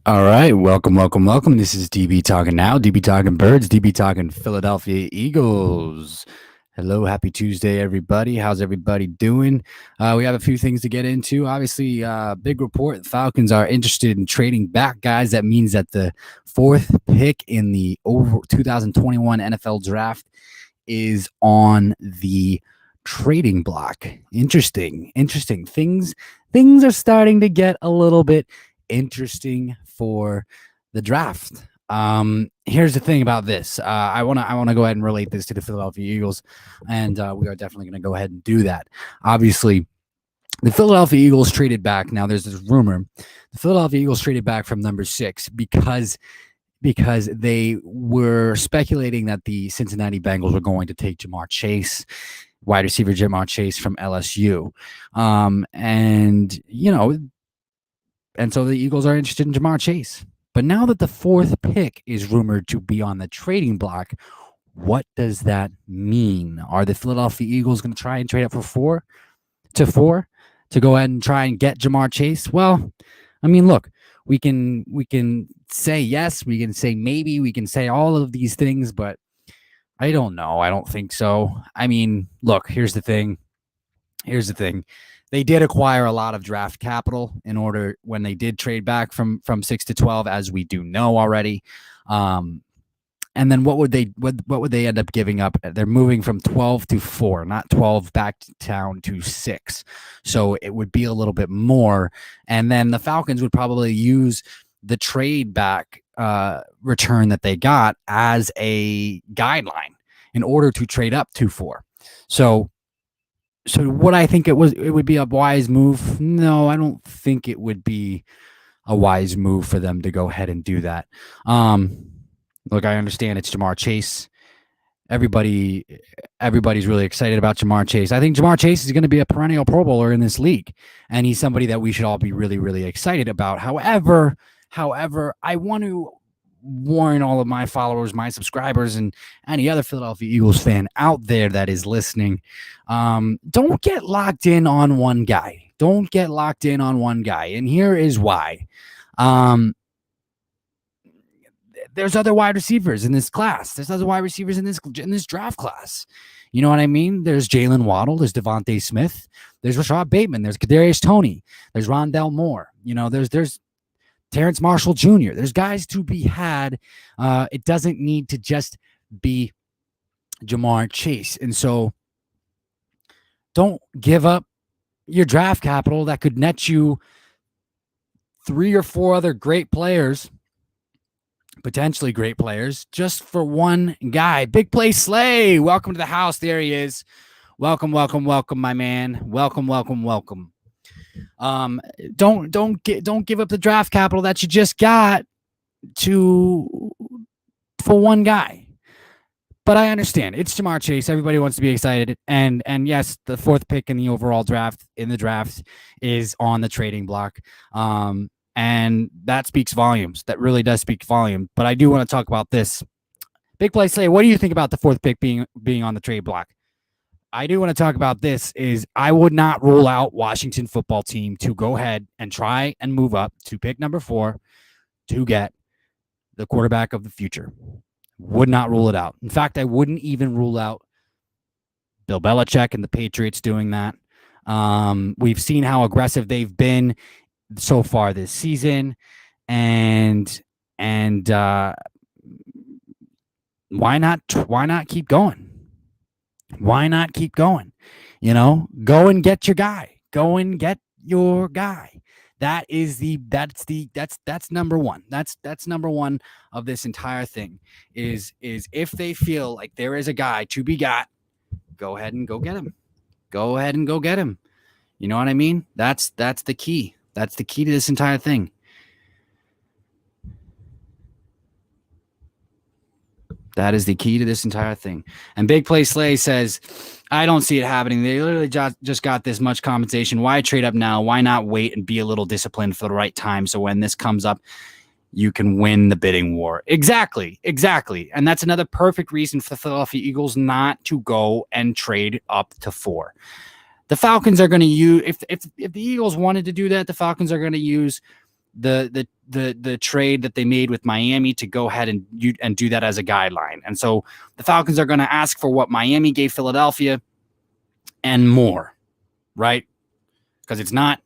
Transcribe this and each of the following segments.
All right, welcome. This is DB talking now. DB talking birds. DB talking Philadelphia Eagles. Hello, happy Tuesday, everybody. How's everybody doing? We have a few things to get into. Obviously, big report. The Falcons are interested in trading back, guys. That means that the fourth pick in the over 2021 NFL draft is on the trading block. Interesting. Things are starting to get a little bit interesting for the draft. Here's the thing about this. I want to go ahead and relate this to the Philadelphia Eagles, and we are definitely going to go ahead and do that. Obviously, the Philadelphia Eagles traded back. Now, there's this rumor. The Philadelphia Eagles traded back from number 6 because they were speculating that the Cincinnati Bengals were going to take Jamar Chase, wide receiver Jamar Chase from LSU. And so the Eagles are interested in Jamar Chase. But now that the fourth pick is rumored to be on the trading block, what does that mean? Are the Philadelphia Eagles going to try and trade up for 4 to go ahead and try and get Jamar Chase? Well, I mean, look, we can say yes, we can say maybe, we can say all of these things, but I don't know. I don't think so. I mean, look, here's the thing. They did acquire a lot of draft capital in order when they did trade back from 6 to 12, as we do know already. And then what would they end up giving up? They're moving from 12 to 4, not 12 back down to 6. So it would be a little bit more. And then the Falcons would probably use the trade back return that they got as a guideline in order to trade up to 4. So what I think it would be a wise move. No, I don't think it would be a wise move for them to go ahead and do that. Look, I understand it's Jamar Chase. Everybody's really excited about Jamar Chase. I think Jamar Chase is going to be a perennial Pro Bowler in this league, and he's somebody that we should all be really, really excited about. However, I want to warn all of my followers, my subscribers, and any other Philadelphia Eagles fan out there that is listening, don't get locked in on one guy. And here is why. There's other wide receivers in this class. There's other wide receivers in this draft class. You know what I mean? There's Jalen Waddle. There's Devontae Smith. There's Rashad Bateman. There's Kadarius Toney. There's Rondell Moore. You know, there's Terrence Marshall Jr. There's guys to be had. It doesn't need to just be Jamar Chase. And so don't give up your draft capital that could net you 3 or 4 other great players, potentially great players, just for one guy. Big Play Slay, welcome to the house. There he is. Welcome, my man. Welcome. Don't give up the draft capital that you just got for one guy. But I understand it's Jamar Chase. Everybody wants to be excited, and yes, the fourth pick in the overall draft is on the trading block. And that speaks volumes. That really does speak volume. But I do want to talk about this. Big Play Slay, what do you think about the fourth pick being on the trade block? I do want to talk about this. Is I would not rule out Washington football team to go ahead and try and move up to pick number 4 to get the quarterback of the future. Would not rule it out. In fact, I wouldn't even rule out Bill Belichick and the Patriots doing that. We've seen how aggressive they've been so far this season, and why not keep going? Why not keep going? You know, go and get your guy. That's number one. That's number one of this entire thing is if they feel like there is a guy to be got, go ahead and go get him. You know what I mean? That's the key. That's the key to this entire thing. That is the key to this entire thing. And Big Play Slay says, I don't see it happening. They literally just got this much compensation. Why trade up now? Why not wait and be a little disciplined for the right time so when this comes up, you can win the bidding war? Exactly. And that's another perfect reason for the Philadelphia Eagles not to go and trade up to 4. The Falcons are going to use, if the Eagles wanted to do that, the Falcons are going to use the trade that they made with Miami to go ahead and do that as a guideline. And so the Falcons are going to ask for what Miami gave Philadelphia and more, right? Because it's not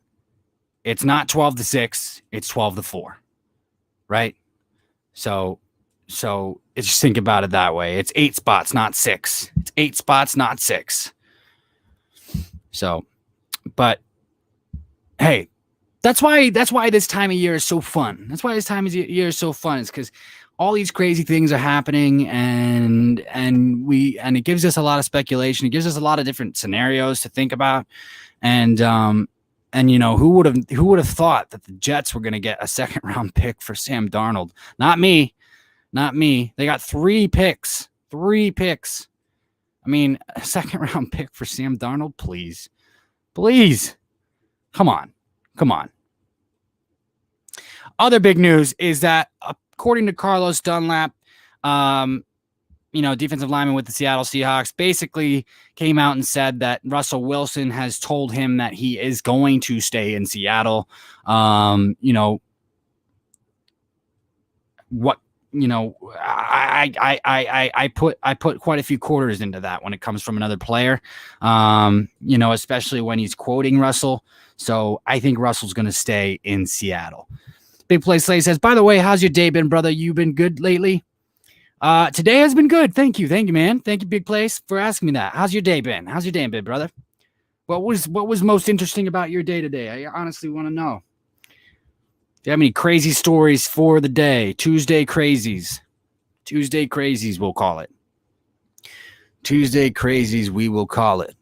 12-6, it's 12-4, right? So just think about it that way. It's 8 spots, not 6. It's 8 spots, not 6. So, but hey, that's why this time of year is so fun. That's why this time of year is so fun. It's because all these crazy things are happening, and it gives us a lot of speculation. It gives us a lot of different scenarios to think about, and you know, who would have thought that the Jets were going to get a second round pick for Sam Darnold? Not me. They got 3 picks. 3 picks. I mean, a second round pick for Sam Darnold, please. Come on. Other big news is that according to Carlos Dunlap, defensive lineman with the Seattle Seahawks, basically came out and said that Russell Wilson has told him that he is going to stay in Seattle. I put quite a few quarters into that when it comes from another player, especially when he's quoting Russell. So I think Russell's going to stay in Seattle. Big Play Slay says, by the way, how's your day been, brother? You been good lately? Today has been good. Thank you, man. Thank you, Big Place, for asking me that. How's your day been? How's your day been, brother? What was most interesting about your day today? I honestly want to know. Do you have any crazy stories for the day? Tuesday crazies, we'll call it. Tuesday crazies, we will call it.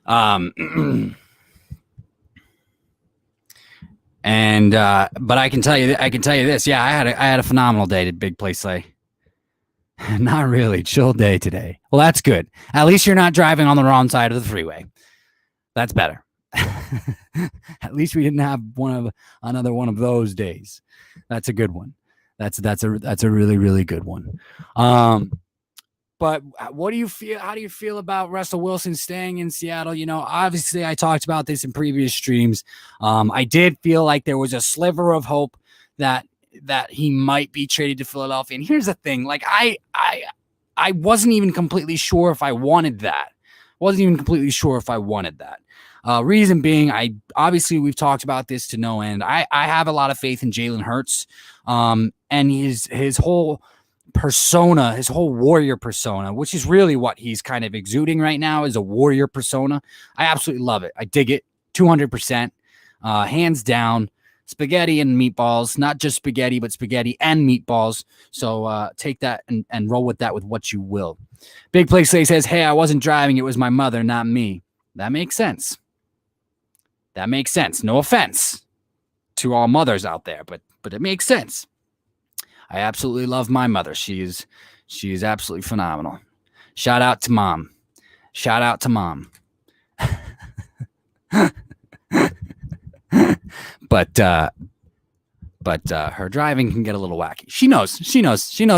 But I can tell you this. Yeah, I had a phenomenal day at Big Play Slay. Not really. Chill day today. Well, that's good. At least you're not driving on the wrong side of the freeway. That's better. At least we didn't have another one of those days. That's a good one. That's a really, really good one. But what do you feel? How do you feel about Russell Wilson staying in Seattle? You know, obviously I talked about this in previous streams. I did feel like there was a sliver of hope that he might be traded to Philadelphia. And here's the thing, like I wasn't even completely sure if I wanted that. Reason being, we've talked about this to no end. I have a lot of faith in Jalen Hurts, and his whole persona, his whole warrior persona, which is really what he's kind of exuding right now, is a warrior persona. I absolutely love it. I dig it 200%, hands down. Spaghetti and meatballs, not just spaghetti, but spaghetti and meatballs. So take that and roll with that with what you will. Big Play Slay says, hey, I wasn't driving. It was my mother, not me. That makes sense. No offense to all mothers out there, but it makes sense. I absolutely love my mother. She is absolutely phenomenal. Shout out to mom. But her driving can get a little wacky. She knows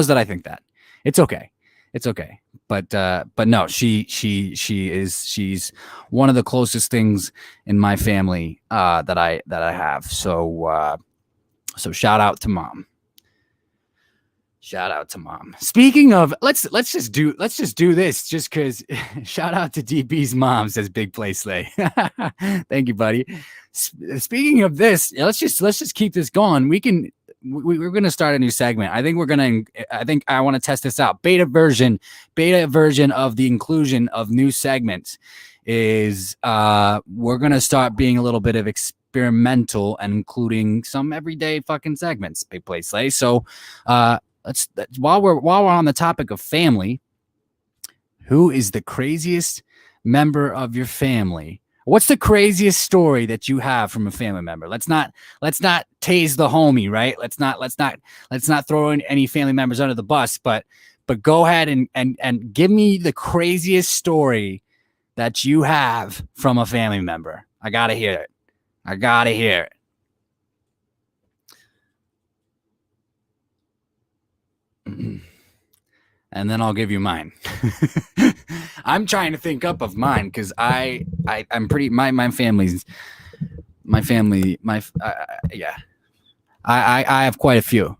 that I think that. It's okay. But no, she's one of the closest things in my family that I have. So shout out to mom. Speaking of, let's just do this just because. Shout out to DB's mom, says Big Play Slay. Thank you, buddy. Speaking of this, let's just keep this going. We're gonna start a new segment. I think I want to test this out. Beta version of the inclusion of new segments is we're gonna start being a little bit of experimental and including some everyday fucking segments. Big Play Slay. So while we're on the topic of family, who is the craziest member of your family? What's the craziest story that you have from a family member? Let's not tase the homie, right? Let's not throw in any family members under the bus, but go ahead and give me the craziest story that you have from a family member. I gotta hear it. and then I'll give you mine. I'm trying to think up of mine because I'm pretty my family's yeah. I have quite a few.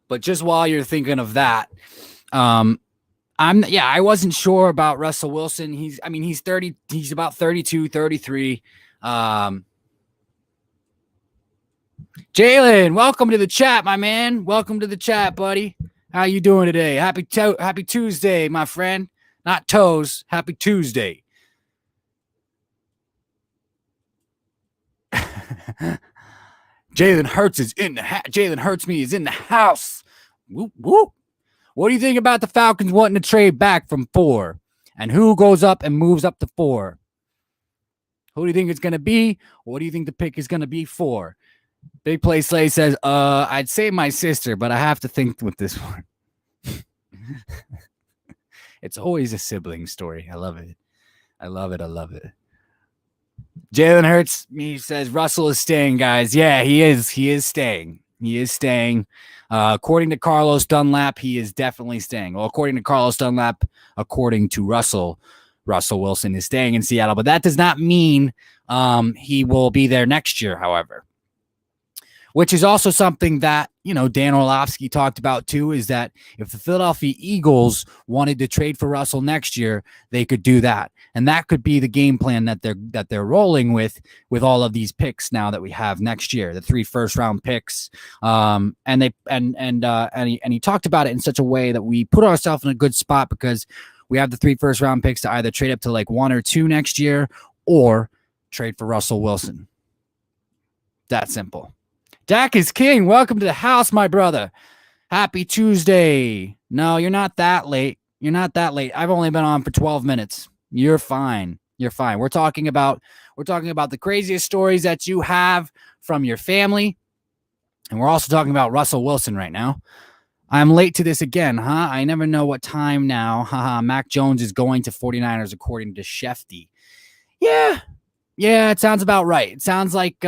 But just while you're thinking of that, I wasn't sure about Russell Wilson. He's 30, he's about 32, 33. Jalen, welcome to the chat, my man. Welcome to the chat, buddy. How you doing today? Happy Tuesday, my friend. Not toes. Happy Tuesday. Jalen Hurts is in the Jalen Hurts me is in the house. Whoop, whoop. What do you think about the Falcons wanting to trade back from 4? And who goes up and moves up to 4? Who do you think it's going to be? What do you think the pick is going to be for? Big Play Slay says, I'd say my sister, but I have to think with this one. It's always a sibling story. I love it. Jalen Hurts, he says, Russell is staying, guys. Yeah, he is. He is staying. According to Carlos Dunlap, he is definitely staying. Well, according to Carlos Dunlap, according to Russell Wilson is staying in Seattle. But that does not mean he will be there next year, however. Which is also something that, Dan Orlovsky talked about too, is that if the Philadelphia Eagles wanted to trade for Russell next year, they could do that. And that could be the game plan that they're rolling with all of these picks now that we have next year, the 3 first-round picks. And he talked about it in such a way that we put ourselves in a good spot because we have the 3 first-round picks to either trade up to like 1 or 2 next year or trade for Russell Wilson. That simple. Dak is king. Welcome to the house, my brother. Happy Tuesday. No, you're not that late. I've only been on for 12 minutes. You're fine. We're talking about the craziest stories that you have from your family. And we're also talking about Russell Wilson right now. I'm late to this again, huh? I never know what time now. Haha. Mac Jones is going to 49ers according to Shefty. Yeah, it sounds about right. It sounds like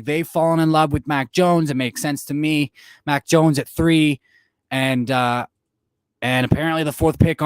they've fallen in love with Mac Jones. It makes sense to me. Mac Jones at 3, and apparently the fourth pick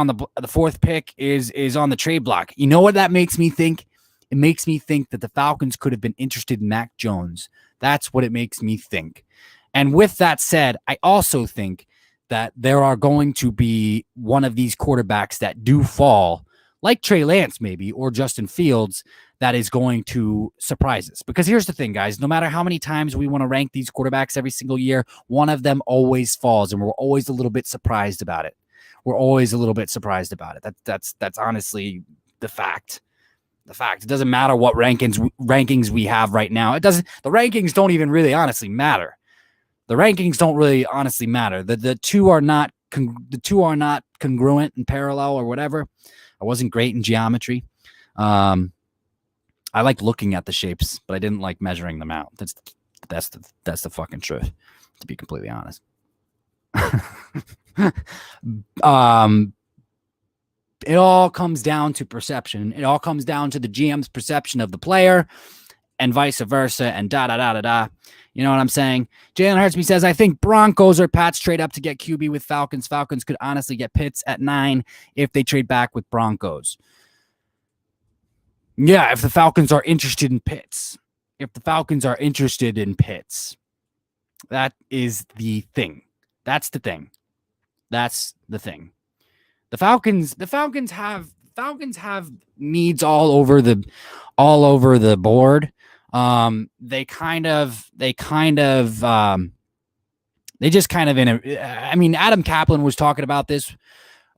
is on the trade block. You know what that makes me think? It makes me think that the Falcons could have been interested in Mac Jones. That's what it makes me think. And with that said, I also think that there are going to be one of these quarterbacks that do fall, like Trey Lance maybe, or Justin Fields, that is going to surprise us. Because here's the thing, guys. No matter how many times we want to rank these quarterbacks every single year, one of them always falls, and we're always a little bit surprised about it. That's honestly the fact. It doesn't matter what rankings we have right now. The rankings don't even really honestly matter. The two are not congruent and parallel or whatever. I wasn't great in geometry. I liked looking at the shapes, but I didn't like measuring them out. That's the fucking truth, to be completely honest. It all comes down to perception. It all comes down to the GM's perception of the player, and vice versa, and da. You know what I'm saying? Jalen Hurts says, I think Broncos or Pats trade up to get QB with Falcons. Falcons could honestly get Pitts at 9 if they trade back with Broncos. Yeah, if the Falcons are interested in Pitts. That is the thing. That's the thing. The Falcons have needs all over the board. They Adam Kaplan was talking about this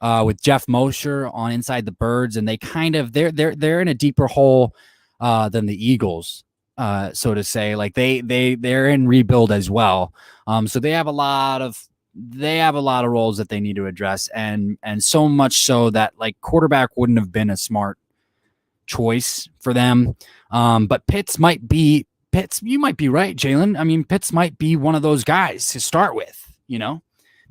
with Jeff Mosher on Inside the Birds, and they're in a deeper hole than the Eagles, so to say. Like they're in rebuild as well. So they have a lot of roles that they need to address, and so much so that like quarterback wouldn't have been a smart choice for them. But Pitts, you might be right, Jalen. I mean, Pitts might be one of those guys to start with,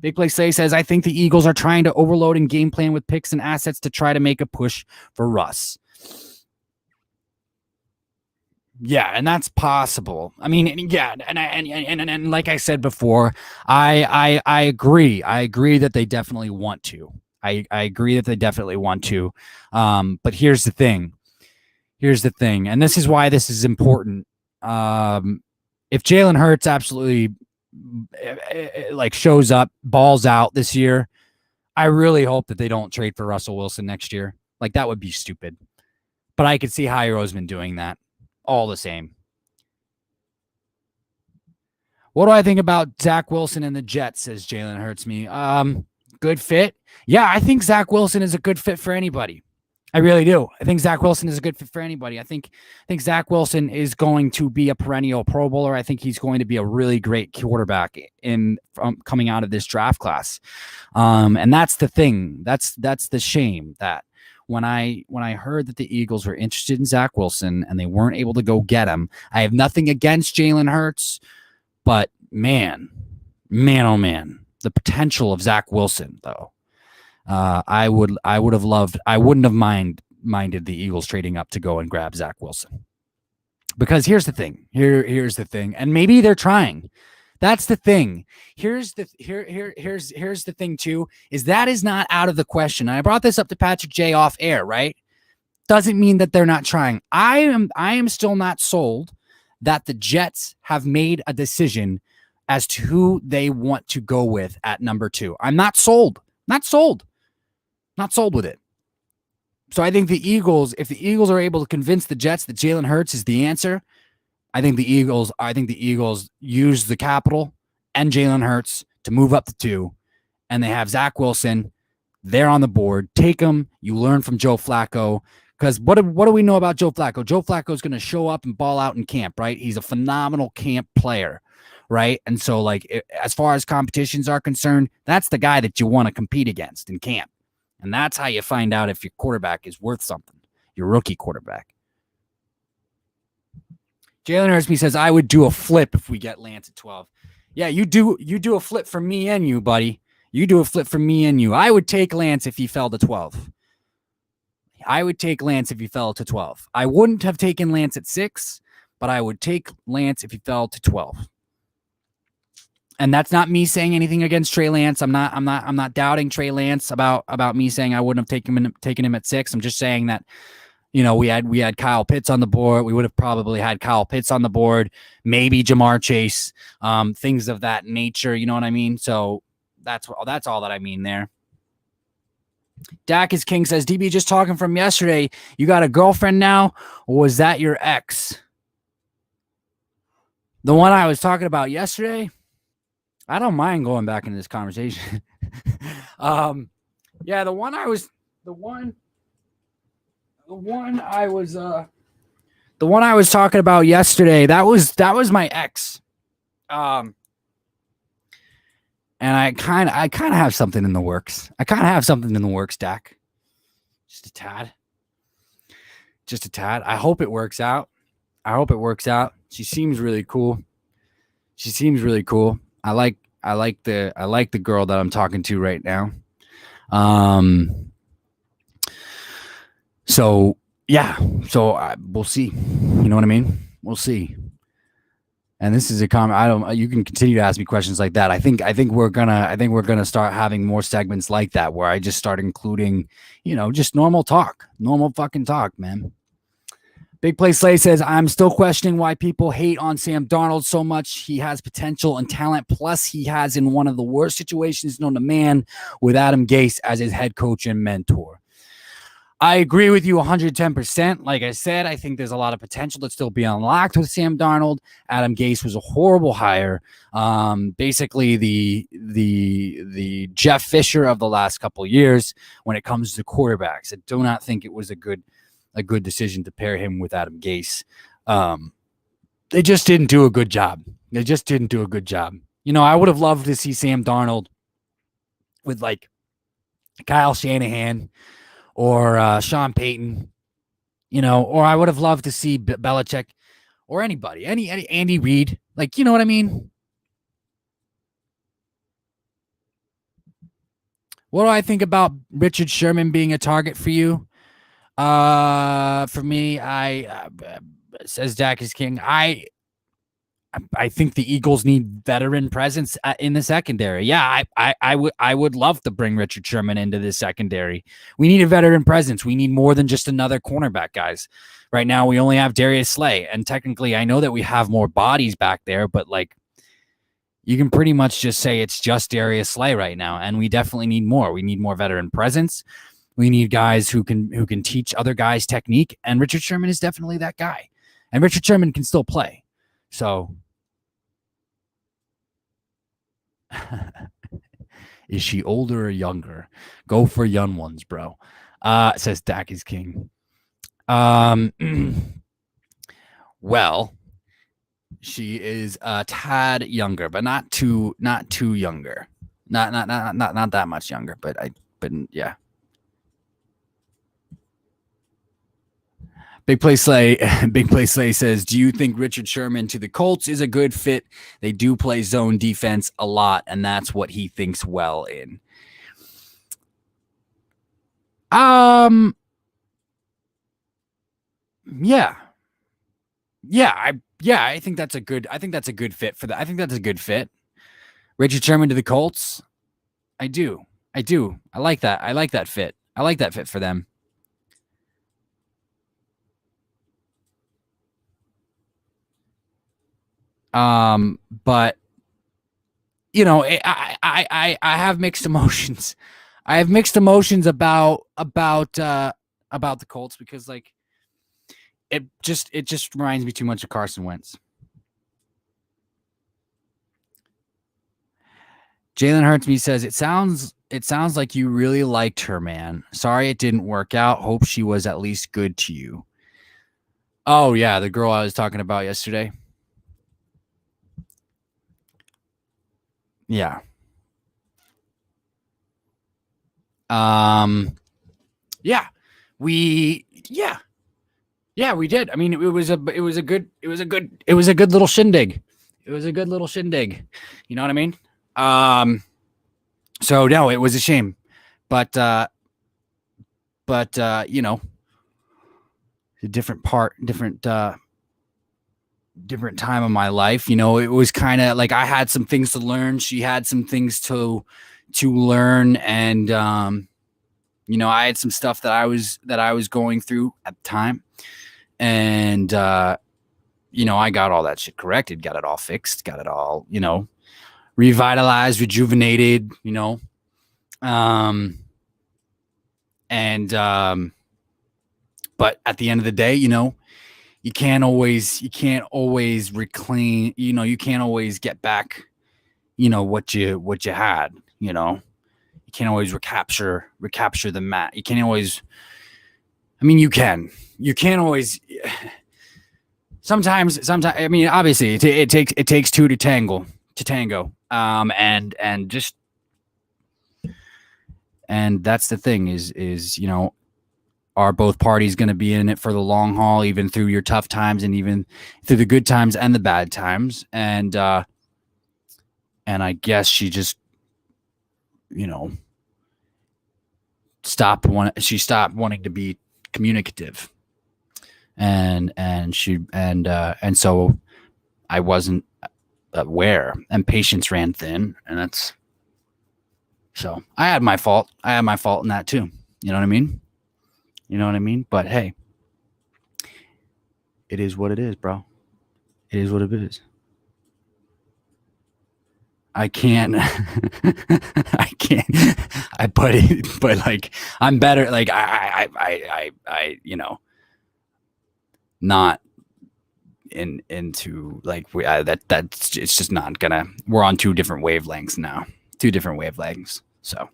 Big Play Say says, I think the Eagles are trying to overload and game plan with picks and assets to try to make a push for Russ. Yeah, and that's possible. I mean, yeah, and like I said before, I agree. I agree that they definitely want to. I agree that they definitely want to. But here's the thing. Here's the thing, and this is why this is important. If Jalen Hurts absolutely like shows up, balls out this year, I really hope that they don't trade for Russell Wilson next year. Like that would be stupid. But I could see Howie Roseman doing that all the same. What do I think about Zach Wilson and the Jets, says Jalen Hurts me. Good fit. Yeah, I think Zach Wilson is a good fit for anybody. I really do. I think Zach Wilson is a good fit for anybody. I think Zach Wilson is going to be a perennial Pro Bowler. I think he's going to be a really great quarterback coming out of this draft class. And that's the thing. That's the shame that when I heard that the Eagles were interested in Zach Wilson and they weren't able to go get him. I have nothing against Jalen Hurts, but man, oh man, the potential of Zach Wilson though. I wouldn't have minded the Eagles trading up to go and grab Zach Wilson. Because here's the thing. Here's the thing. And maybe they're trying. That's the thing. Here's the thing too, is that is not out of the question. I brought this up to Patrick J off air, right? Doesn't mean that they're not trying. I am still not sold that the Jets have made a decision as to who they want to go with at number 2. I'm not sold. Not sold with it. So I think the Eagles, if the Eagles are able to convince the Jets that Jalen Hurts is the answer, I think the Eagles use the capital and Jalen Hurts to move up to 2, and they have Zach Wilson there on the board. Take him. You learn from Joe Flacco. Because what do we know about Joe Flacco? Joe Flacco is going to show up and ball out in camp, right? He's a phenomenal camp player, right? And so, like, as far as competitions are concerned, that's the guy that you want to compete against in camp. And that's how you find out if your quarterback is worth something, your rookie quarterback. Jalen Hurts says, I would do a flip if we get Lance at 12. Yeah, you do a flip for me and you, buddy. You do a flip for me and you. I would take Lance if he fell to 12. I would take Lance if he fell to 12. I wouldn't have taken Lance at 6, but I would take Lance if he fell to 12. And that's not me saying anything against Trey Lance. I'm not doubting Trey Lance about me saying I wouldn't have taken him at 6. I'm just saying that, you know, we had Kyle Pitts on the board. We would have probably had Kyle Pitts on the board, maybe Jamar Chase, things of that nature. You know what I mean? So that's all that I mean there. Dak is King says, DB, just talking from yesterday, you got a girlfriend now, or was that your ex? The one I was talking about yesterday? I don't mind going back into this conversation. Yeah, the one I was talking about yesterday, that was my ex. And I kind of have something in the works. Dak. Just a tad. I hope it works out. She seems really cool. I like the girl that I'm talking to right now. So yeah. So we'll see. You know what I mean? We'll see. And this is a comment. You can continue to ask me questions like that. I think we're gonna start having more segments like that where I just start including, you know, just normal fucking talk, man. Big Play Slay says, I'm still questioning why people hate on Sam Darnold so much. He has potential and talent. Plus, he has in one of the worst situations known to man with Adam Gase as his head coach and mentor. I agree with you 110%. Like I said, I think there's a lot of potential to still be unlocked with Sam Darnold. Adam Gase was a horrible hire. Basically, the Jeff Fisher of the last couple of years when it comes to quarterbacks. I do not think it was a good decision to pair him with Adam Gase. They just didn't do a good job. You know, I would have loved to see Sam Darnold with like Kyle Shanahan or Sean Payton, you know, or I would have loved to see Belichick or anybody, any Andy Reid, like, you know what I mean? What do I think about Richard Sherman being a target for you? For me, says Dak is king. I think the Eagles need veteran presence in the secondary. Yeah, I would love to bring Richard Sherman into the secondary. We need a veteran presence. We need more than just another cornerback, guys. Right now, we only have Darius Slay, and technically, I know that we have more bodies back there, but like, you can pretty much just say it's just Darius Slay right now, and we definitely need more. We need more veteran presence. We need guys who can teach other guys technique, and Richard Sherman is definitely that guy. And Richard Sherman can still play. So, is she older or younger? Go for young ones, bro. Says Dak is king. Well, she is a tad younger, but not too younger. Not that much younger, but yeah. Big Play Slay says, do you think Richard Sherman to the Colts is a good fit? They do play zone defense a lot, and that's what he thinks well in. Yeah. I think that's a good fit for that. I think that's a good fit. Richard Sherman to the Colts. I do. I like that. I like that fit. I like that fit for them. But you know, I have mixed emotions. I have mixed emotions about the Colts because like it just reminds me too much of Carson Wentz. Jalen Hurts me says it sounds like you really liked her, man. Sorry it didn't work out. Hope she was at least good to you. Oh yeah, the girl I was talking about yesterday. Yeah. Yeah. We did. I mean, it was a good little shindig. It was a good little shindig. You know what I mean? So no, it was a shame. But you know, a different time of my life. You know, it was kind of like I had some things to learn. She had some things to learn, and you know, I had some stuff that I was going through at the time, and you know, I got all that shit corrected, got it all fixed, got it all, you know, revitalized, rejuvenated, you know, but at the end of the day, you know, you can't always reclaim, you know, you can't always get back, you know, what you had, you know, you can't always recapture the mat. You can't always, I mean, you can't always, sometimes, I mean, obviously it takes two to tango. And that's the thing is, you know, are both parties going to be in it for the long haul, even through your tough times and even through the good times and the bad times? And I guess she just, you know, stopped wanting to be communicative. And so I wasn't aware, and patience ran thin, and that's, so I had my fault in that too. You know what I mean? But hey, it is what it is, bro. It is what it is. I can't but like I'm better, like I you know, not into like that's it's just not gonna, we're on two different wavelengths now. So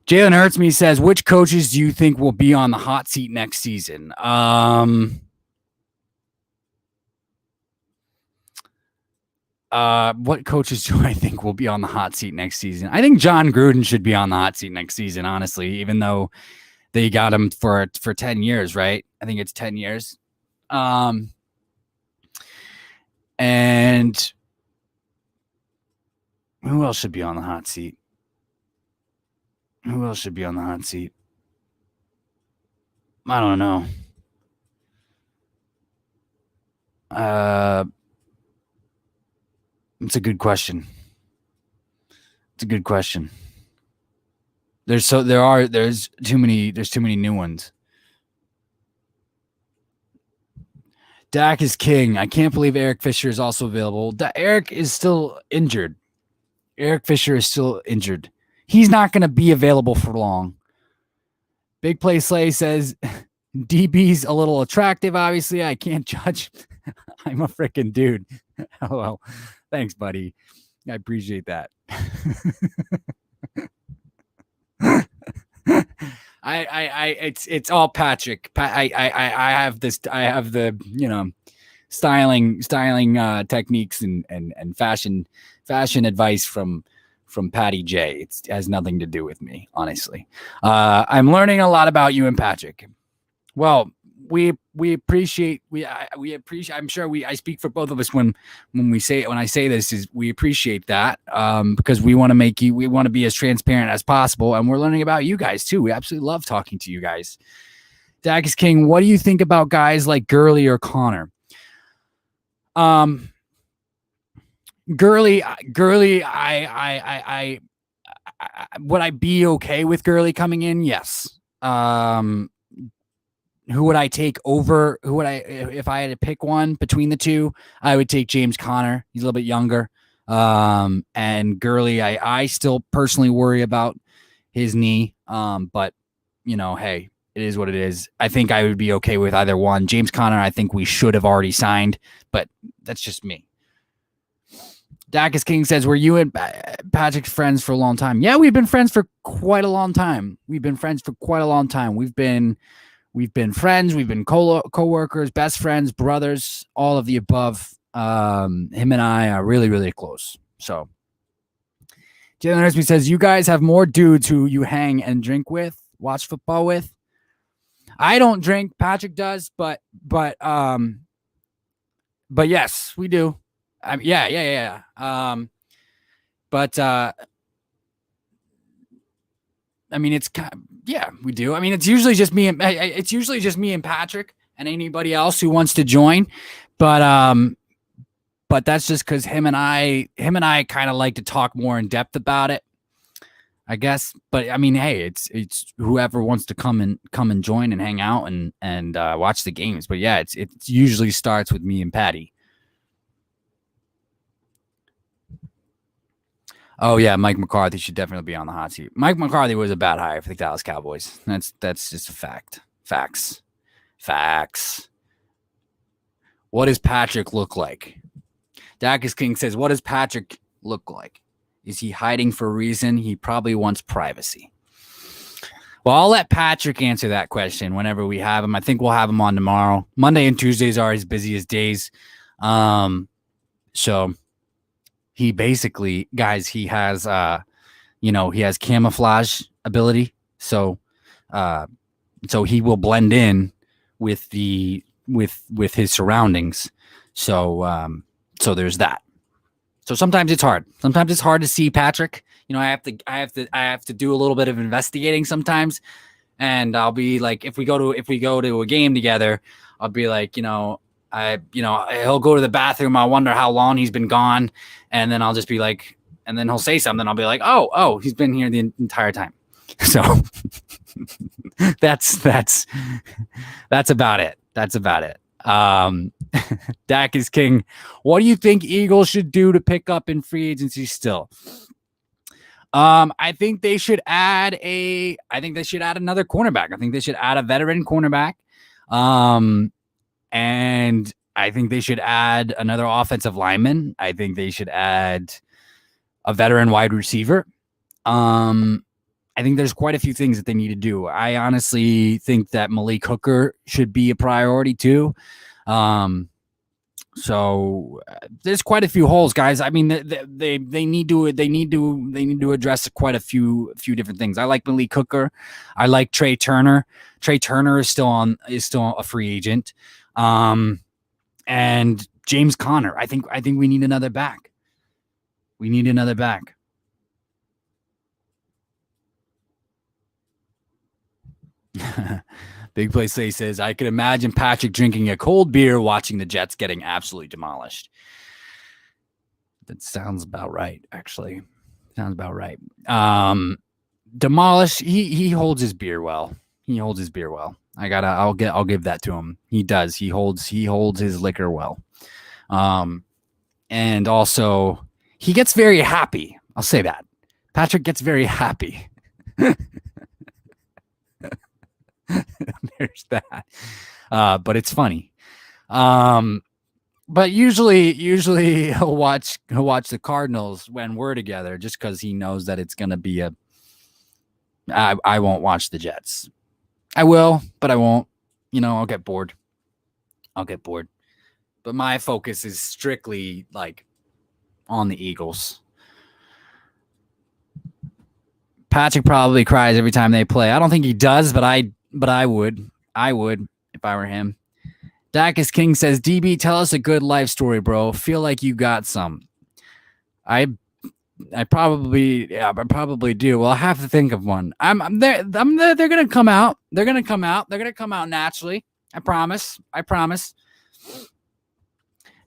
Jalen Hurts me says, which coaches do you think will be on the hot seat next season? What coaches do I think will be on the hot seat next season? I think John Gruden should be on the hot seat next season, honestly, even though they got him for 10 years, right? I think it's 10 years. And who else should be on the hot seat? I don't know. It's a good question. It's a good question. There's too many new ones. Dak is king. I can't believe Eric Fisher is also available. Eric is still injured. Eric Fisher is still injured. He's not going to be available for long. Big Play Slay says DB's a little attractive. Obviously, I can't judge. I'm a freaking dude. Hello. Thanks, buddy. I appreciate that. It's all Patrick. I have the styling techniques and fashion advice from Patty J. It has nothing to do with me, honestly. I'm learning a lot about you and Patrick. Well, we appreciate I'm sure I speak for both of us when I say this is we appreciate that because we want to be as transparent as possible, and we're learning about you guys too. We absolutely love talking to you guys. Dak is king. What do you think about guys like Gurley or Connor? Gurley, I would I be okay with Gurley coming in? Yes. Who would I take over? If I had to pick one between the two, I would take James Conner. He's a little bit younger. And Gurley, I still personally worry about his knee. But hey, it is what it is. I think I would be okay with either one. James Conner, I think we should have already signed, but that's just me. Dacus King says, were you and Patrick friends for a long time? Yeah, we've been friends for quite a long time. We've been friends. We've been co-workers, best friends, brothers, all of the above. Him and I are really, really close. So Jalen Hurtsby says, you guys have more dudes who you hang and drink with, watch football with. I don't drink. Patrick does, but yes, we do. Yeah. I mean, it's we do. I mean, it's usually just me and Patrick and anybody else who wants to join. But that's just because him and I kind of like to talk more in depth about it, I guess. But I mean, hey, it's whoever wants to come and join and hang out and watch the games. But yeah, it usually starts with me and Patty. Oh yeah, Mike McCarthy should definitely be on the hot seat. Mike McCarthy was a bad hire for the Dallas Cowboys. That's just a fact. Facts. What does Patrick look like? Dacus King says, what does Patrick look like? Is he hiding for a reason? He probably wants privacy. Well, I'll let Patrick answer that question whenever we have him. I think we'll have him on tomorrow. Monday and Tuesdays are his busiest days. So he basically, guys, he has he has camouflage ability. So he will blend in with with his surroundings. So there's that. So sometimes it's hard. Sometimes it's hard to see Patrick. I have to do a little bit of investigating sometimes. And I'll be like, if we go to a game together, I'll be like, he'll go to the bathroom. I'll wonder how long he's been gone. And then I'll just be like, and then he'll say something. I'll be like, oh, he's been here the entire time. So that's about it. Dak is king. What do you think Eagles should do to pick up in free agency still? I think they should add another cornerback. I think they should add a veteran cornerback. And I think they should add another offensive lineman. I think they should add a veteran wide receiver. I think there's quite a few things that they need to do. I honestly think that Malik Hooker should be a priority too. So there's quite a few holes, guys. I mean, they need to address quite a few different things. I like Malik Hooker. I like Trey Turner. Trey Turner is still a free agent. And James Conner. I think we need another back. Big Play Slay says, I could imagine Patrick drinking a cold beer watching the Jets getting absolutely demolished. That sounds about right, actually. Sounds about right. Demolished. He holds his beer well. He holds his beer well. I'll give that to him. He does. He holds his liquor well. And also he gets very happy. I'll say that. Patrick gets very happy. There's that. But it's funny. But usually he'll watch the Cardinals when we're together, just because he knows that it's gonna be I won't watch the Jets. I will, but I won't. I'll get bored. But my focus is strictly like on the Eagles. Patrick probably cries every time they play. I don't think he does, but I would. I would if I were him. Dacus King says, DB, tell us a good life story, bro. Feel like you got some. I probably do. Well, I have to think of one. They're gonna come out. They're gonna come out naturally. I promise.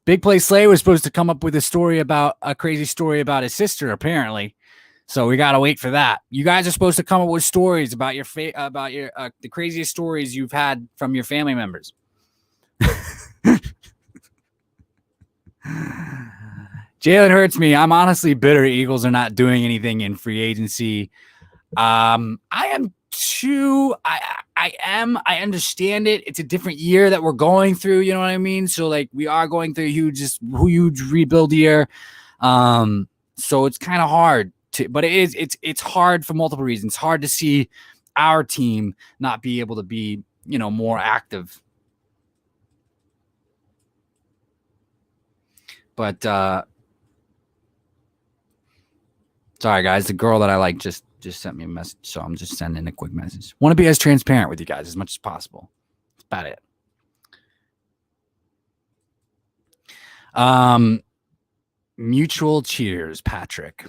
Big Play Slay was supposed to come up with a crazy story about his sister, apparently. So we gotta wait for that. You guys are supposed to come up with stories about the craziest stories you've had from your family members. Jalen hurts me. I'm honestly bitter Eagles are not doing anything in free agency. I am too. I understand it. It's a different year that we're going through. You know what I mean? So like we are going through a huge rebuild year. So it's kind of hard but it's hard for multiple reasons. It's hard to see our team not be able to be, more active. But sorry guys, the girl that I like just sent me a message, so I'm just sending a quick message. Want to be as transparent with you guys as much as possible. That's about it. Mutual cheers, Patrick.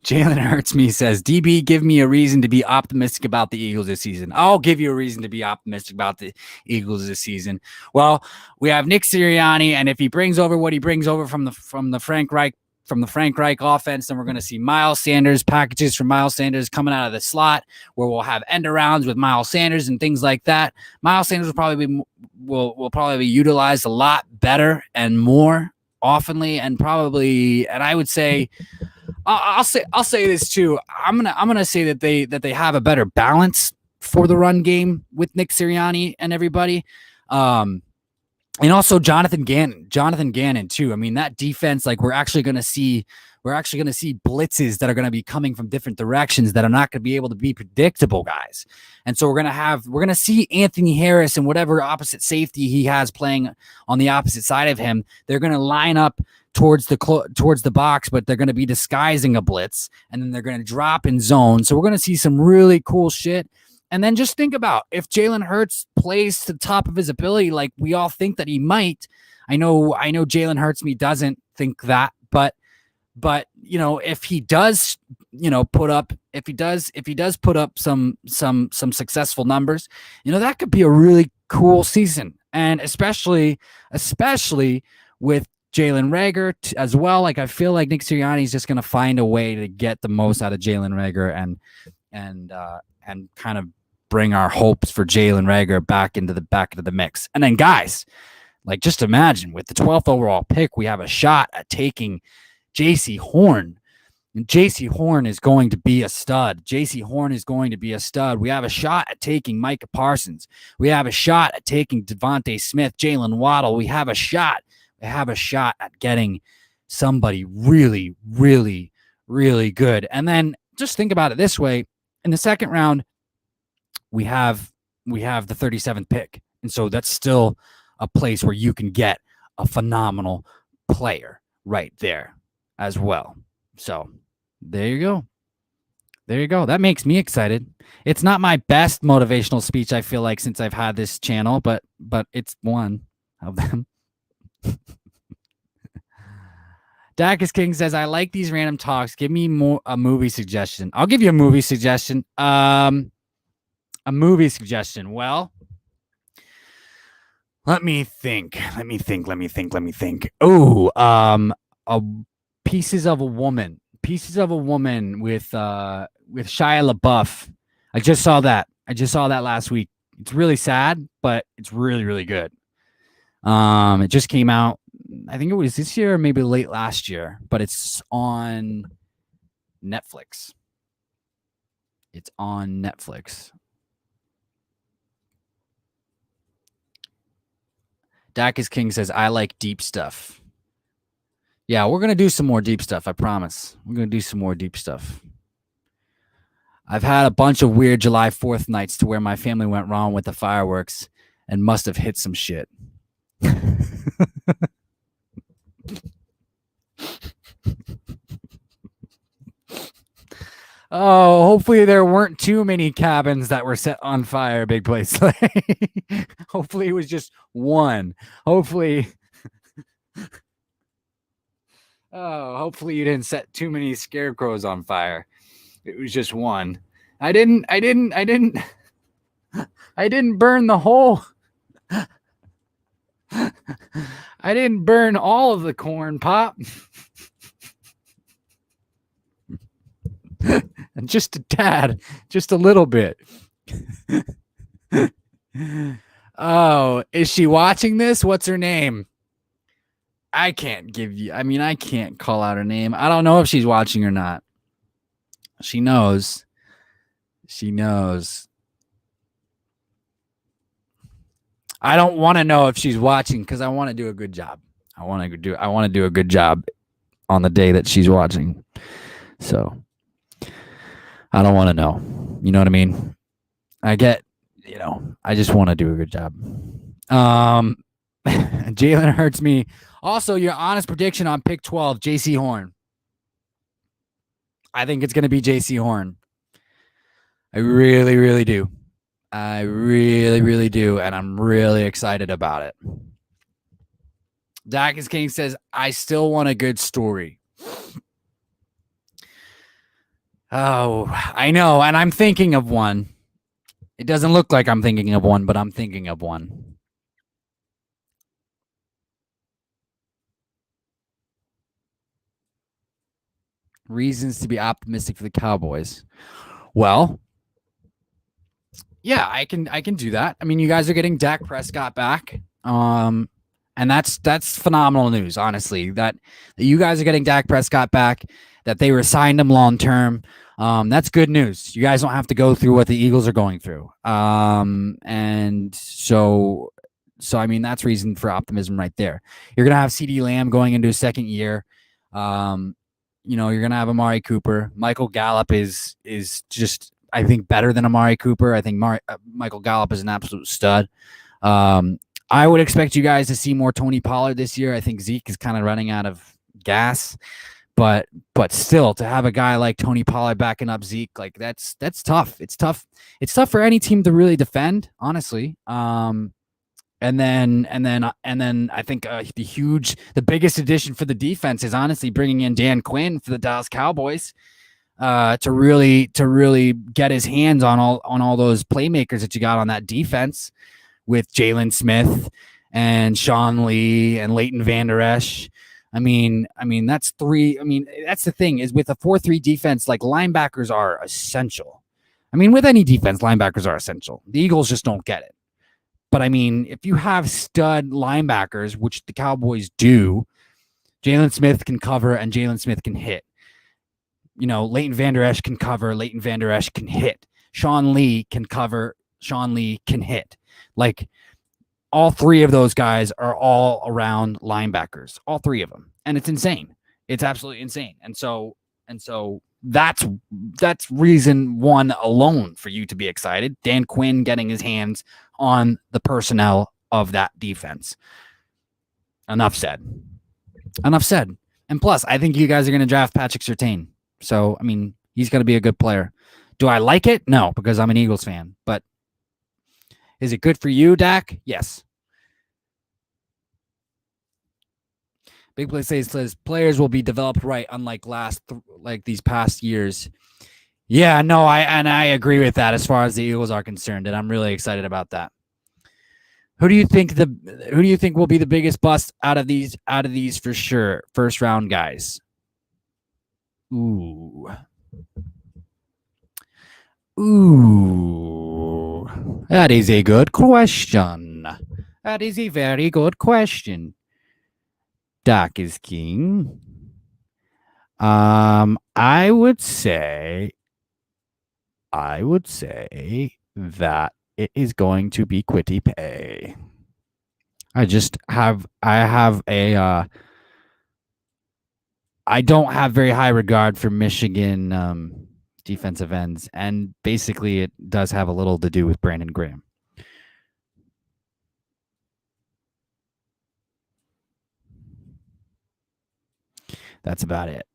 Jalen hurts me says, DB, give me a reason to be optimistic about the Eagles this season. I'll give you a reason to be optimistic about the Eagles this season. Well, we have Nick Sirianni, and if he brings over what he brings over from the Frank Reich offense, then we're going to see Miles Sanders, packages from Miles Sanders coming out of the slot, where we'll have end arounds with Miles Sanders and things like that. Miles Sanders will probably be utilized a lot better and more oftenly, and I would say, I'll say this too. I'm gonna say that they have a better balance for the run game with Nick Sirianni and everybody. And also Jonathan Gannon too. I mean, that defense, like we're actually going to see blitzes that are going to be coming from different directions that are not going to be able to be predictable, guys. And so we're going to see Anthony Harris and whatever opposite safety he has playing on the opposite side of him. They're going to line up towards the box, but they're going to be disguising a blitz, and then they're going to drop in zone. So we're going to see some really cool shit. And then just think about if Jalen Hurts plays to the top of his ability, like we all think that he might. I know Jalen Hurts doesn't think that, but if he does, put up some successful numbers, that could be a really cool season. And especially with Jalen Reagor as well. Like I feel like Nick Sirianni is just going to find a way to get the most out of Jalen Reagor and kind of bring our hopes for Jalen Reagor back into the mix. And then guys, like just imagine with the 12th overall pick, we have a shot at taking J.C. Horn. And J.C. Horn is going to be a stud. We have a shot at taking Micah Parsons. We have a shot at taking Devontae Smith, Jalen Waddle. We have a shot at getting somebody really, really, really good. And then just think about it this way. In the second round, we have the 37th pick. And so that's still a place where you can get a phenomenal player right there as well. So there you go. That makes me excited. It's not my best motivational speech, I feel like, since I've had this channel, but it's one of them. Dacus King says, I like these random talks. Give me a movie suggestion. I'll give you a movie suggestion. A movie suggestion. Well, let me think. Oh, a Pieces of a Woman. Pieces of a Woman with Shia LaBeouf. I just saw that. Last week. It's really sad, but it's really, really good. It just came out. I think it was this year or maybe late last year, but it's on Netflix. Dak is King says, I like deep stuff. Yeah, we're going to do some more deep stuff. I promise. We're going to do some more deep stuff. I've had a bunch of weird July 4th nights to where my family went wrong with the fireworks and must have hit some shit. Oh, hopefully there weren't too many cabins that were set on fire, Big Place. Hopefully it was just one. Hopefully you didn't set too many scarecrows on fire. It was just one. I didn't burn the whole. I didn't burn all of the corn, Pop. Just a tad, just a little bit. Oh, is she watching this? What's her name? I can't call out her name. I don't know if she's watching or not. She knows. I don't want to know if she's watching because I want to do a good job. I want to do a good job on the day that she's watching. So I don't want to know. You know what I mean? I just want to do a good job. Jalen hurts me. Also, your honest prediction on pick 12, JC Horn. I think it's going to be JC Horn. I really, really do. I really, really do. And I'm really excited about it. Dacus King says, I still want a good story. Oh, I know. And I'm thinking of one. It doesn't look like I'm thinking of one, but I'm thinking of one. Reasons to be optimistic for the Cowboys. Well, yeah, I can do that. I mean, you guys are getting Dak Prescott back. And that's phenomenal news, honestly. That you guys are getting Dak Prescott back, that they resigned him long term. That's good news. You guys don't have to go through what the Eagles are going through. And so I mean, that's reason for optimism right there. You're gonna have CeeDee Lamb going into his second year. You're gonna have Amari Cooper. Michael Gallup is just, I think, better than Amari Cooper. I think Michael Gallup is an absolute stud. I would expect you guys to see more Tony Pollard this year. I think Zeke is kind of running out of gas, but still, to have a guy like Tony Pollard backing up Zeke, like that's tough. It's tough for any team to really defend, honestly. And then I think the biggest addition for the defense is honestly bringing in Dan Quinn for the Dallas Cowboys. To really get his hands on all those playmakers that you got on that defense with Jalen Smith and Sean Lee and Leighton Vander Esch. I mean, that's three. I mean, that's the thing is with a 4-3 defense, like linebackers are essential. I mean, with any defense, linebackers are essential. The Eagles just don't get it. But I mean, if you have stud linebackers, which the Cowboys do, Jalen Smith can cover and Jalen Smith can hit. Leighton Vander Esch can cover, Leighton Vander Esch can hit. Sean Lee can cover, Sean Lee can hit. Like, all three of those guys are all around linebackers, all three of them. And it's insane. It's absolutely insane. And so that's reason one alone for you to be excited. Dan Quinn getting his hands on the personnel of that defense. Enough said. And plus, I think you guys are going to draft Patrick Surtain. So, I mean, he's going to be a good player. Do I like it? No, because I'm an Eagles fan. But is it good for you, Dak? Yes. Big Play says players will be developed right, unlike these past years. Yeah, no, I agree with that as far as the Eagles are concerned, and I'm really excited about that. Who do you think will be the biggest bust out of these for sure? First round guys. Ooh. Ooh. That is a good question. That is a very good question. Doc is king. I would say that it is going to be Quitty Pay. I don't have very high regard for Michigan defensive ends, and basically it does have a little to do with Brandon Graham. That's about it.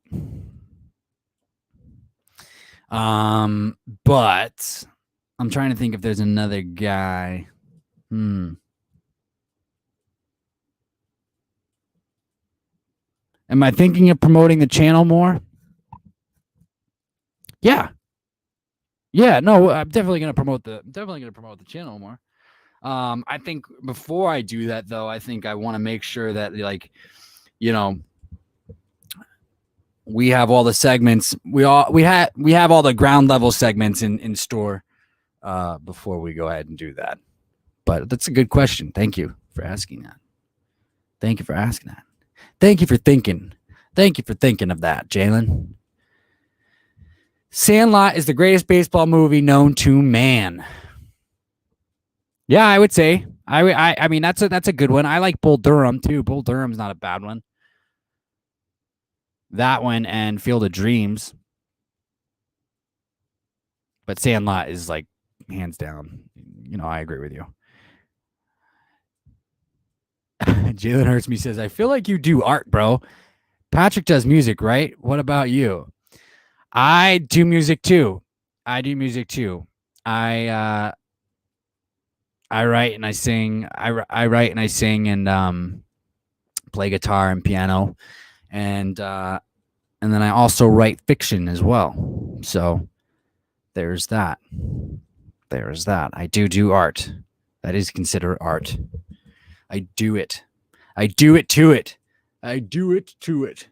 But I'm trying to think if there's another guy. Am I thinking of promoting the channel more? Yeah. Yeah, no, I'm definitely gonna promote the channel more. I think before I do that though, I think I want to make sure that like, you know, we have all the segments. We have all the ground level segments in store before we go ahead and do that. But that's a good question. Thank you for asking that. Thank you for asking that. Thank you for thinking. Thank you for thinking of that, Jalen. Sandlot is the greatest baseball movie known to man. Yeah, I would say. I mean that's a good one. I like Bull Durham too. Bull Durham's not a bad one. That one and Field of Dreams. But Sandlot is like hands down. You know, I agree with you. Jalen Hurts me says, I feel like you do art, bro. Patrick does music, right? What about you? I do music too. I write and I sing. I write and I sing and play guitar and piano, and then I also write fiction as well. So there's that. There's that. I do art. That is considered art. I do it. I do it to it. I do it to it.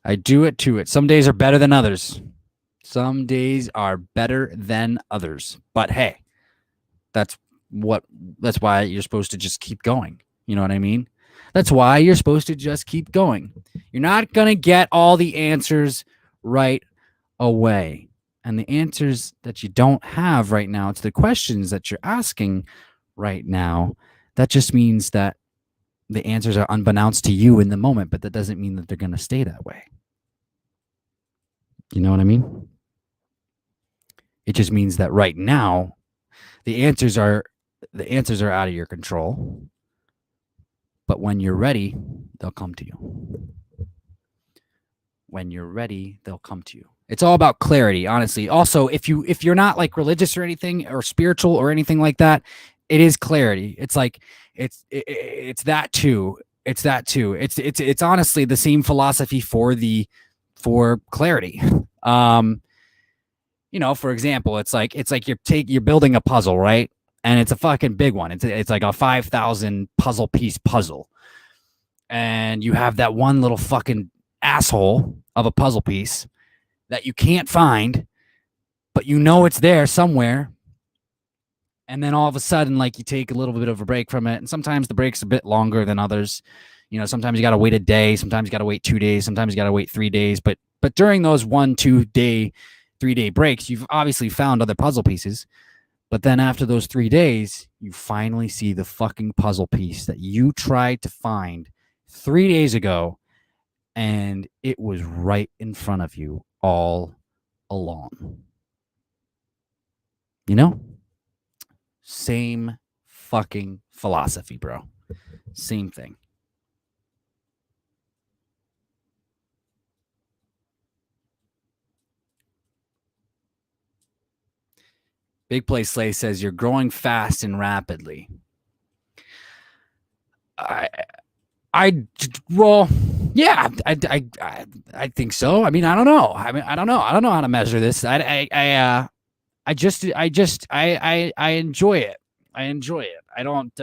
I do it to it. Some days are better than others. Some days are better than others. But hey, that's why you're supposed to just keep going. You know what I mean? That's why you're supposed to just keep going. You're not going to get all the answers right away. And the answers that you don't have right now to the questions that you're asking right now, that just means that the answers are unbeknownst to you in the moment, but that doesn't mean that they're going to stay that way. You know what I mean? It just means that right now, the answers are out of your control. But when you're ready, they'll come to you. When you're ready, they'll come to you. It's all about clarity, honestly. Also, if you're not like religious or anything or spiritual or anything like that, it is clarity. It's like it's that too. It's that too. It's honestly the same philosophy for clarity. You know, for example, it's like you're building a puzzle, right? And it's a fucking big one. It's like a 5,000 puzzle piece puzzle. And you have that one little fucking asshole of a puzzle piece that you can't find, but you know it's there somewhere. And then all of a sudden, like, you take a little bit of a break from it. And sometimes the break's a bit longer than others. You know, sometimes you got to wait a day. Sometimes you got to wait 2 days. Sometimes you got to wait 3 days. But during those 1, 2 day, 3 day breaks, you've obviously found other puzzle pieces. But then after those 3 days, you finally see the fucking puzzle piece that you tried to find 3 days ago. And it was right in front of you all along. You know? Same fucking philosophy, bro. Same thing. Big Play Slay says you're growing fast and rapidly. Well, Yeah, I think so. I mean, I don't know. I don't know. I don't know how to measure this. I enjoy it. I enjoy it. I don't.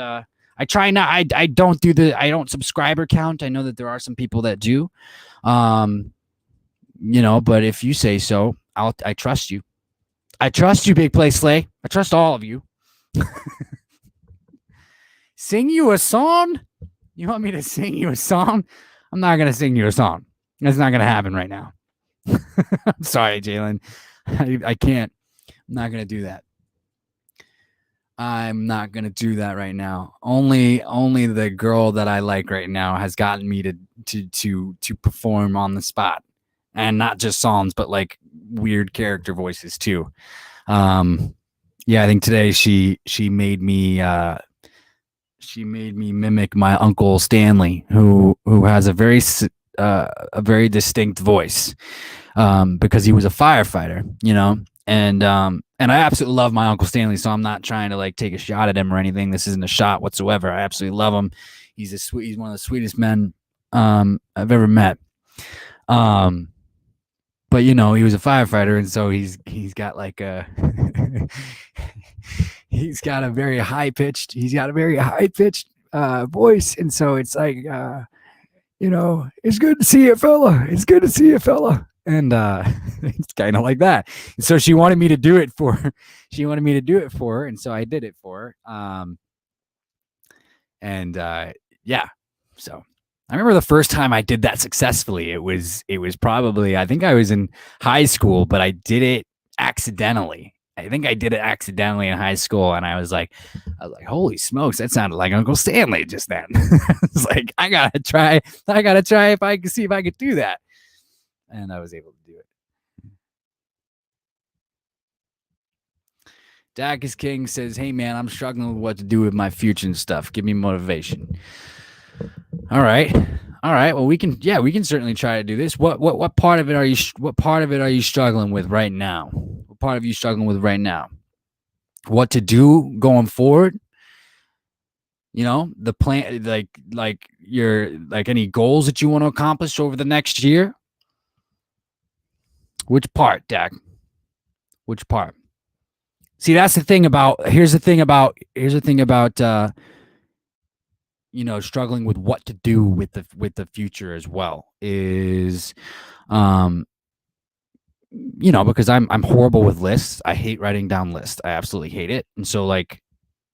I try not. I don't do the. I don't subscriber count. I know that there are some people that do. But if you say so, I trust you. I trust you, Big Play Slay. I trust all of you. Sing you a song? You want me to sing you a song? I'm not gonna sing you a song. That's not gonna happen right now. I'm sorry, Jalen. I can't. I'm not gonna do that. I'm not gonna do that right now. Only the girl that I like right now has gotten me to perform on the spot, and not just songs, but like weird character voices too. Yeah, I think today she made me mimic my uncle Stanley, who has a very distinct voice, because he was a firefighter, and I absolutely love my uncle Stanley, so I'm not trying to like take a shot at him or anything. This isn't a shot whatsoever. I absolutely love him. He's one of the sweetest men I've ever met. But he was a firefighter, and so he's got like a he's got a very high pitched voice, and so it's like it's good to see you, fella. It's good to see you, fella. And it's kind of like that. And so she wanted me to do it for her. And so I did it for her. Yeah. So I remember the first time I did that successfully. It was probably, I think I was in high school, but I did it accidentally. I think I did it accidentally in high school, and I was like, holy smokes, that sounded like Uncle Stanley just then. It's like, I gotta try if I can see if I could do that. And I was able to do it. Dacus King says, hey man, I'm struggling with what to do with my future and stuff. Give me motivation. All right. Well, we can certainly try to do this. What part of it are you struggling with right now? What part of you struggling with right now? What to do going forward? The plan, like your any goals that you want to accomplish over the next year. Which part, Dak? Which part? See, that's the thing about. Here's the thing about. Struggling with what to do with the future as well is, because I'm horrible with lists. I hate writing down lists. I absolutely hate it. And so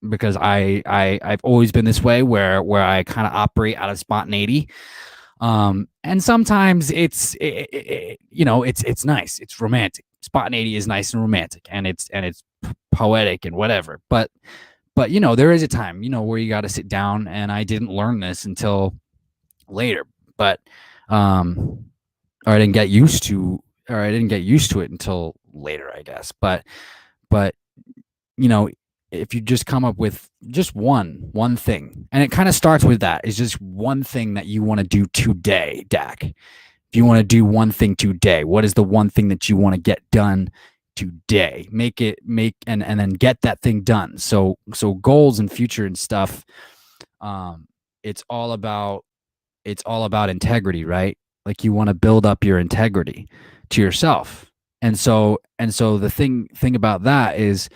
because I've always been this way where I kind of operate out of spontaneity. And sometimes it's nice. It's romantic. Spontaneity is nice and romantic, and it's poetic and whatever. But there is a time, where you got to sit down, and I didn't learn this until later, but, or I didn't get used to it until later, I guess. But, if you just come up with just one thing, and it kind of starts with that, is just one thing that you want to do today, Dak. If you want to do one thing today, what is the one thing that you want to get done today? And then get that thing done. So goals and future and stuff, it's all about integrity, right? Like, you want to build up your integrity to yourself. And so the thing about that is,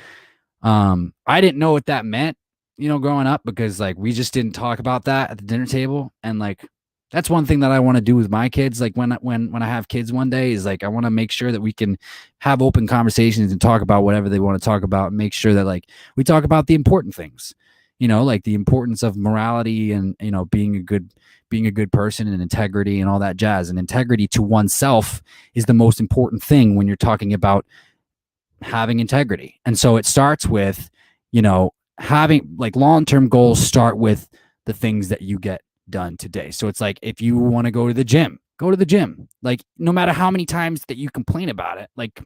I didn't know what that meant, growing up, because like we just didn't talk about that at the dinner table. And like, that's one thing that I want to do with my kids. Like when I have kids one day, is like, I want to make sure that we can have open conversations and talk about whatever they want to talk about, and make sure that like we talk about the important things, like the importance of morality and, being a good person and integrity and all that jazz. And integrity to oneself is the most important thing when you're talking about having integrity. And so it starts with, having like long-term goals start with the things that you get done today. So it's like, if you want to go to the gym, like no matter how many times that you complain about it, like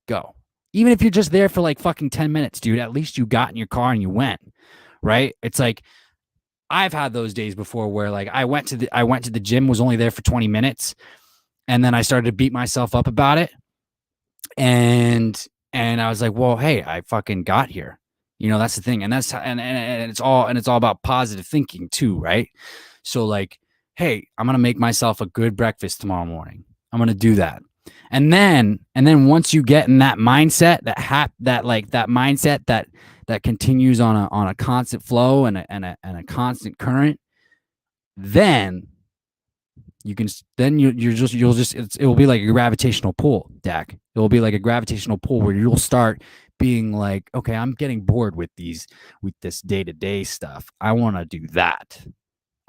go. Even if you're just there for like fucking 10 minutes, dude, at least you got in your car and you went, right? It's like, I've had those days before where like I went to the gym, was only there for 20 minutes, and then I started to beat myself up about it. And I was like, well, hey, I fucking got here. That's the thing. And that's, and it's all about positive thinking too, right? So like, hey, I'm going to make myself a good breakfast tomorrow morning. I'm going to do that. And then once you get in that mindset, that mindset that continues on a constant flow and a constant current, then you can it will be like a gravitational pull, Dak. It will be like a gravitational pull where you'll start being like, okay, I'm getting bored with this day-to-day stuff. I want to do that.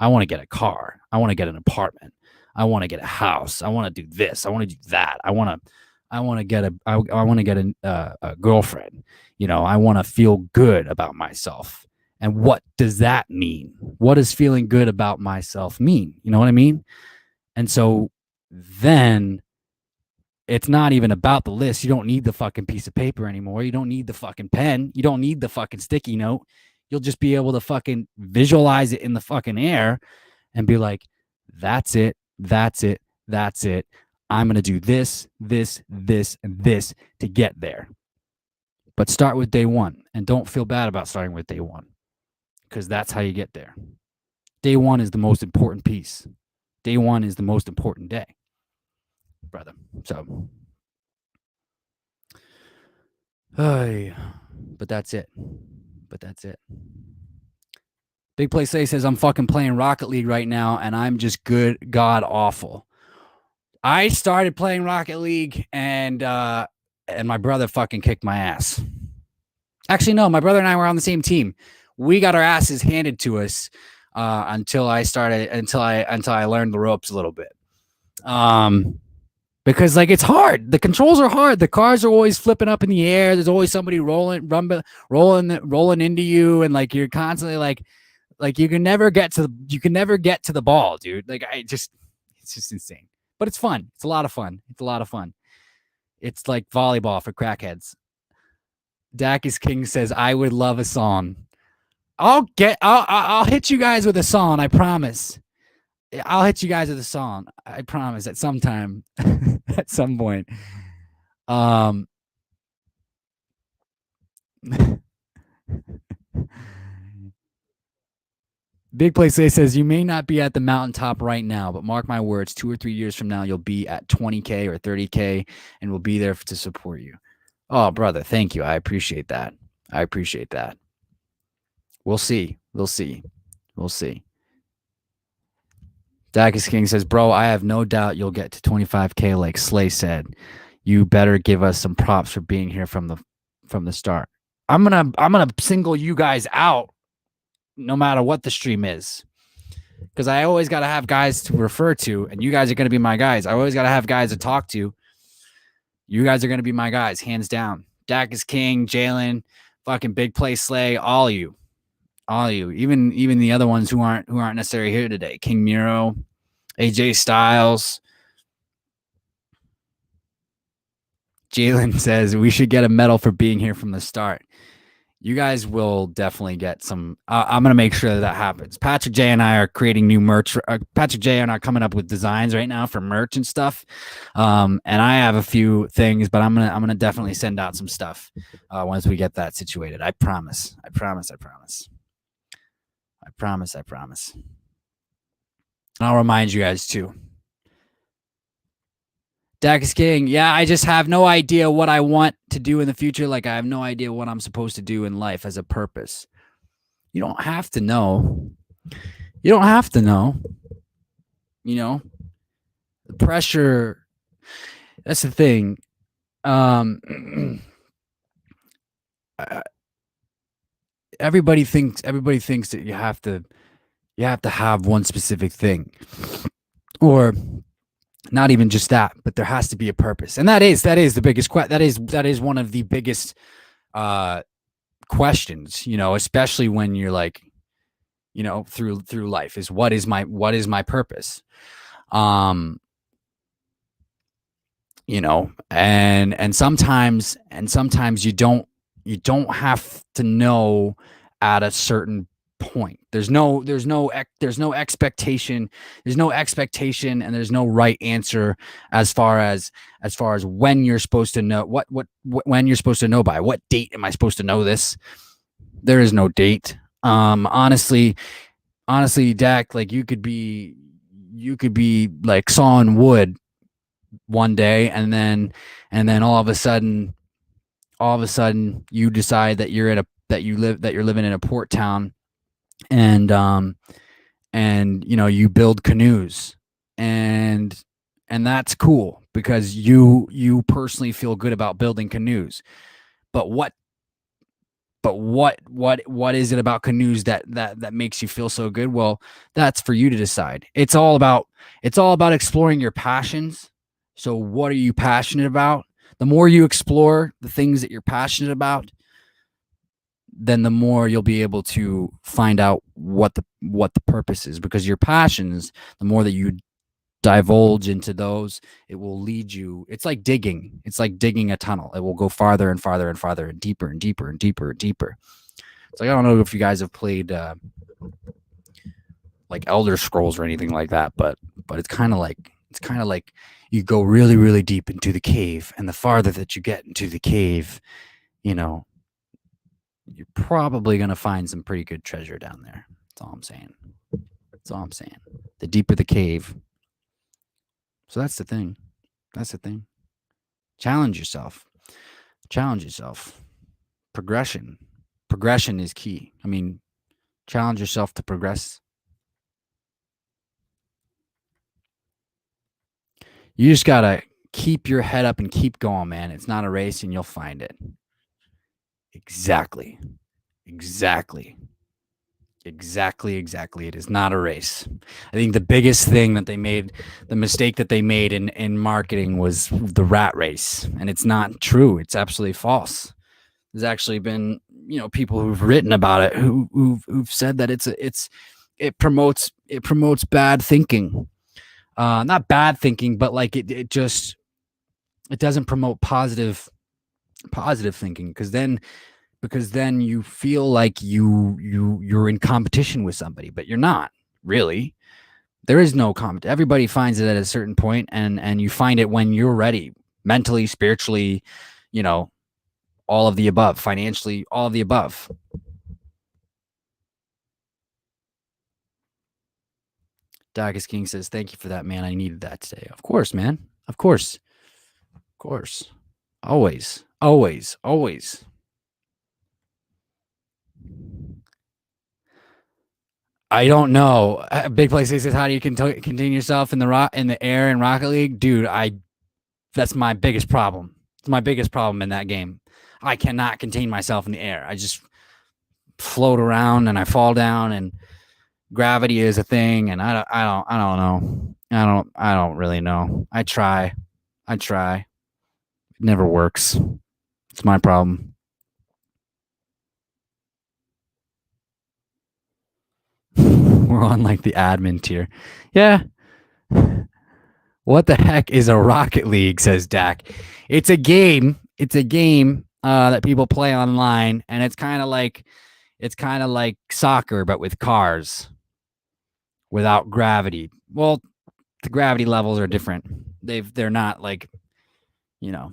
I want to get a car. I want to get an apartment. I want to get a house. I want to do this. I want to do that. I want to get a girlfriend. I want to feel good about myself. And what does that mean? What does feeling good about myself mean? You know what I mean? And so then it's not even about the list. You don't need the fucking piece of paper anymore. You don't need the fucking pen. You don't need the fucking sticky note. You'll just be able to fucking visualize it in the fucking air and be like, that's it. That's it. That's it. I'm going to do this, this, this, and this to get there. But start with day one and don't feel bad about starting with day one because that's how you get there. Day one is the most important piece. Day one is the most important day, brother. So, but that's it. Big Play Say says, I'm fucking playing Rocket League right now, and I'm just god awful. I started playing Rocket League, and my brother fucking kicked my ass. Actually, no, my brother and I were on the same team. We got our asses handed to us until I learned the ropes a little bit. Because like it's hard. The controls are hard. The cars are always flipping up in the air. There's always somebody rolling into you, and like you're constantly like you can never get to the ball, dude. Like it's just insane. But it's fun. It's a lot of fun. It's like volleyball for crackheads. Dakis King says, I would love a song. I'll hit you guys with a song, I promise. I'll hit you guys with a song, I promise, at some time, at some point. Big Play Say says, you may not be at the mountaintop right now, but mark my words, 2 or 3 years from now, you'll be at 20K or 30K, and we'll be there to support you. Oh, brother, thank you. I appreciate that. We'll see. Dakis King says, bro, I have no doubt you'll get to 25K like Slay said. You better give us some props for being here from the start. I'm gonna single you guys out no matter what the stream is. Because I always gotta have guys to refer to, and you guys are gonna be my guys. I always gotta have guys to talk to. You guys are gonna be my guys, hands down. Dakis King, Jalen, fucking Big Play Slay, all of you. Even the other ones who aren't necessarily here today. King Miro, AJ Styles. Jalen says we should get a medal for being here from the start. You guys will definitely get some. I'm going to make sure that happens. Patrick J and I are creating new merch. Patrick J and I are coming up with designs right now for merch and stuff. And I have a few things, but I'm gonna definitely send out some stuff once we get that situated. I promise. And I'll remind you guys too. Dakis King, yeah, I just have no idea what I want to do in the future. Like, I have no idea what I'm supposed to do in life as a purpose. You don't have to know. The pressure, that's the thing. Everybody thinks that you have to have one specific thing, or not even just that, but there has to be a purpose. And that is the biggest that is one of the biggest questions, especially when you're like, through life, is what is my purpose? And sometimes you don't have to know at a certain point. There's no expectation, and there's no right answer as far as when you're supposed to know when you're supposed to know by. What date am I supposed to know this? There is no date. Honestly, Dak, like you could be you could be like sawing wood one day, and then all of a sudden you decide that you're living in a port town, and you build canoes, and that's cool because you personally feel good about building canoes. But what is it about canoes that makes you feel so good? Well, that's for you to decide. It's all about exploring your passions. So what are you passionate about? The more you explore the things that you're passionate about, then the more you'll be able to find out what the purpose is, because your passions, the more that you divulge into those, it will lead you. It's like digging a tunnel. It will go farther and farther and farther and deeper and deeper and deeper and deeper. It's like, I don't know if you guys have played like Elder Scrolls or anything like that, but it's kind of like you go really really deep into the cave, and the farther that you get into the cave, you know, you're probably going to find some pretty good treasure down there. That's all I'm saying. That's all I'm saying. The deeper the cave. So that's the thing. That's the thing. Challenge yourself. Challenge yourself. Progression. Progression is key. I mean, challenge yourself to progress. You just got to keep your head up and keep going, man. It's not a race, and you'll find it. Exactly. Exactly. Exactly. It is not a race. I think the biggest thing that they made, the mistake that they made in marketing, was the rat race. And it's not true. It's absolutely false. There's actually been, people who've written about it who've said that it promotes bad thinking. Not bad thinking, but like it doesn't promote positive thinking, because then you feel like you're in competition with somebody, but you're not really. There is no competition. Everybody finds it at a certain point, and you find it when you're ready, mentally, spiritually, all of the above, financially, all of the above. Darkest King says, "Thank you for that, man. I needed that today." Of course, man. Of course. Of course. Always. Always. Always. I don't know. Big Play says, "How do you contain yourself in the air in Rocket League, dude?" That's my biggest problem. It's my biggest problem in that game. I cannot contain myself in the air. I just float around and I fall down, and gravity is a thing, and I don't know. I don't really know. I try. It never works. It's my problem. We're on like the admin tier. Yeah. What the heck is a Rocket League, says Dak. It's a game. It's a game that people play online, and it's kind of like soccer, but with cars, without gravity. Well, the gravity levels are different. They're not like, you know.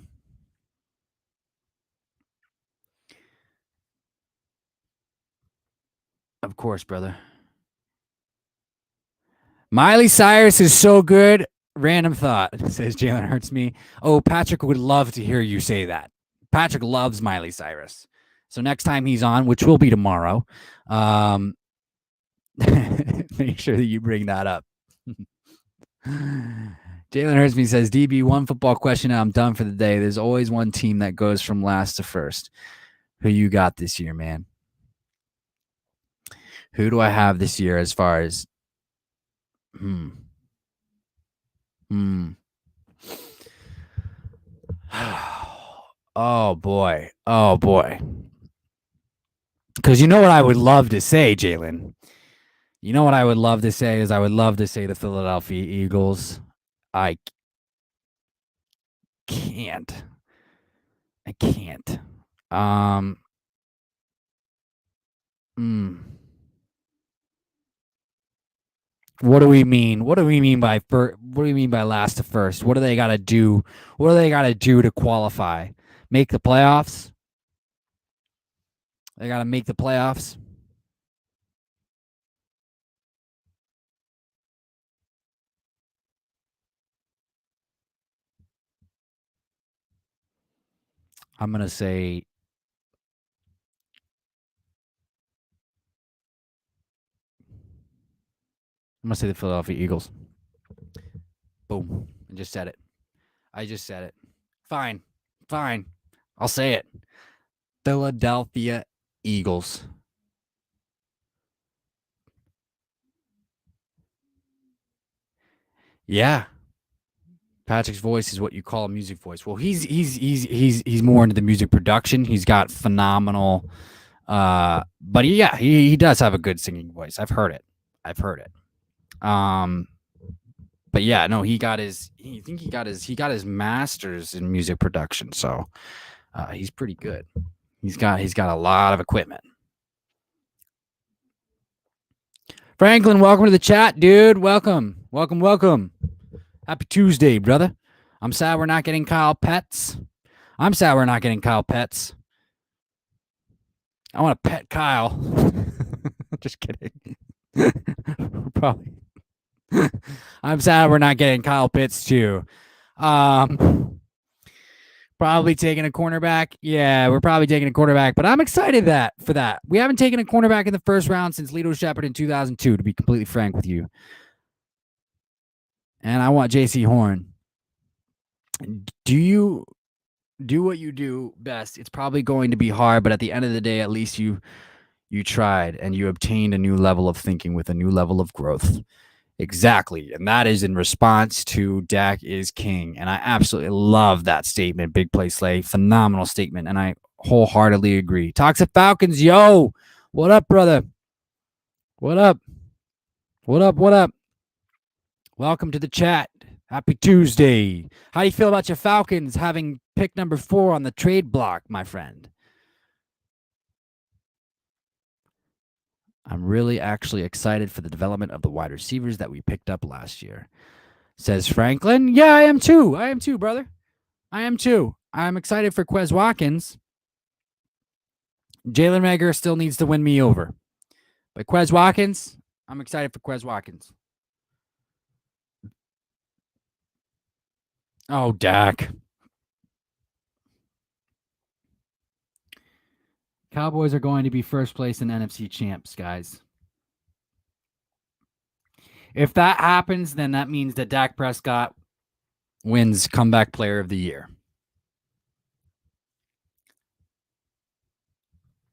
Of course, brother. Miley Cyrus is so good. Random thought, says Jalen Hurts me. Oh, Patrick would love to hear you say that. Patrick loves Miley Cyrus. So next time he's on, which will be tomorrow, make sure that you bring that up. Jalen Hurts me says, DB, one football question and I'm done for the day. There's always one team that goes from last to first. Who you got this year, man? Who do I have this year as far as hmm. Hmm. Oh boy. Oh boy. Because you know what I would love to say, Jalen? You know what I would love to say is I would love to say the Philadelphia Eagles. I can't. I can't. Um. Mm. What do we mean? What do we mean by what do we mean by last to first? What do they got to do? What do they got to do to qualify? Make the playoffs? They got to make the playoffs. I'm going to say the Philadelphia Eagles. Boom. I just said it. Fine. I'll say it. Philadelphia Eagles. Yeah. Patrick's voice is what you call a music voice. Well, he's more into the music production. He's got phenomenal but yeah, he does have a good singing voice. I've heard it. But yeah, no, he got his master's in music production. So he's pretty good. He's got a lot of equipment. Franklin, welcome to the chat, dude. Welcome. Happy Tuesday, brother. I'm sad we're not getting Kyle Pitts. I want to pet Kyle. Just kidding. Probably. I'm sad we're not getting Kyle Pitts too. Probably taking a cornerback. Yeah, we're probably taking a quarterback, but I'm excited for that. We haven't taken a cornerback in the first round since Lito Shepherd in 2002, to be completely frank with you. And I want J.C. Horn. Do you do what you do best? It's probably going to be hard, but at the end of the day, at least you tried and you obtained a new level of thinking with a new level of growth. Exactly. And that is in response to Dak is king. And I absolutely love that statement. Big play Slay. Phenomenal statement. And I wholeheartedly agree. Toxic Falcons, yo. What up, brother? What up? Welcome to the chat. Happy Tuesday. How do you feel about your Falcons having pick number 4 on the trade block, my friend? I'm really actually excited for the development of the wide receivers that we picked up last year. Says Franklin. Yeah, I am too, brother. I'm excited for Quez Watkins. Jalen Reagor still needs to win me over. But Quez Watkins, I'm excited for Quez Watkins. Oh, Dak. Cowboys are going to be first place in NFC champs, guys. If that happens, then that means that Dak Prescott wins comeback player of the year.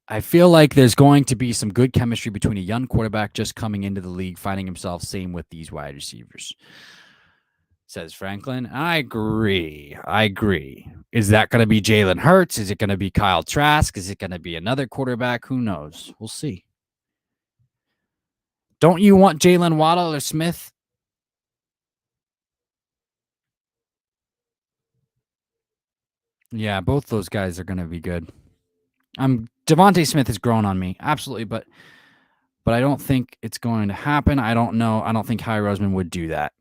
I feel like there's going to be some good chemistry between a young quarterback just coming into the league, finding himself, same with these wide receivers. Says Franklin. I agree. Is that going to be Jalen Hurts? Is it going to be Kyle Trask? Is it going to be another quarterback? Who knows? We'll see. Don't you want Jalen Waddle or Smith? Yeah, both those guys are going to be good. Devontae Smith has grown on me, absolutely, but I don't think it's going to happen. I don't know. I don't think Howie Roseman would do that.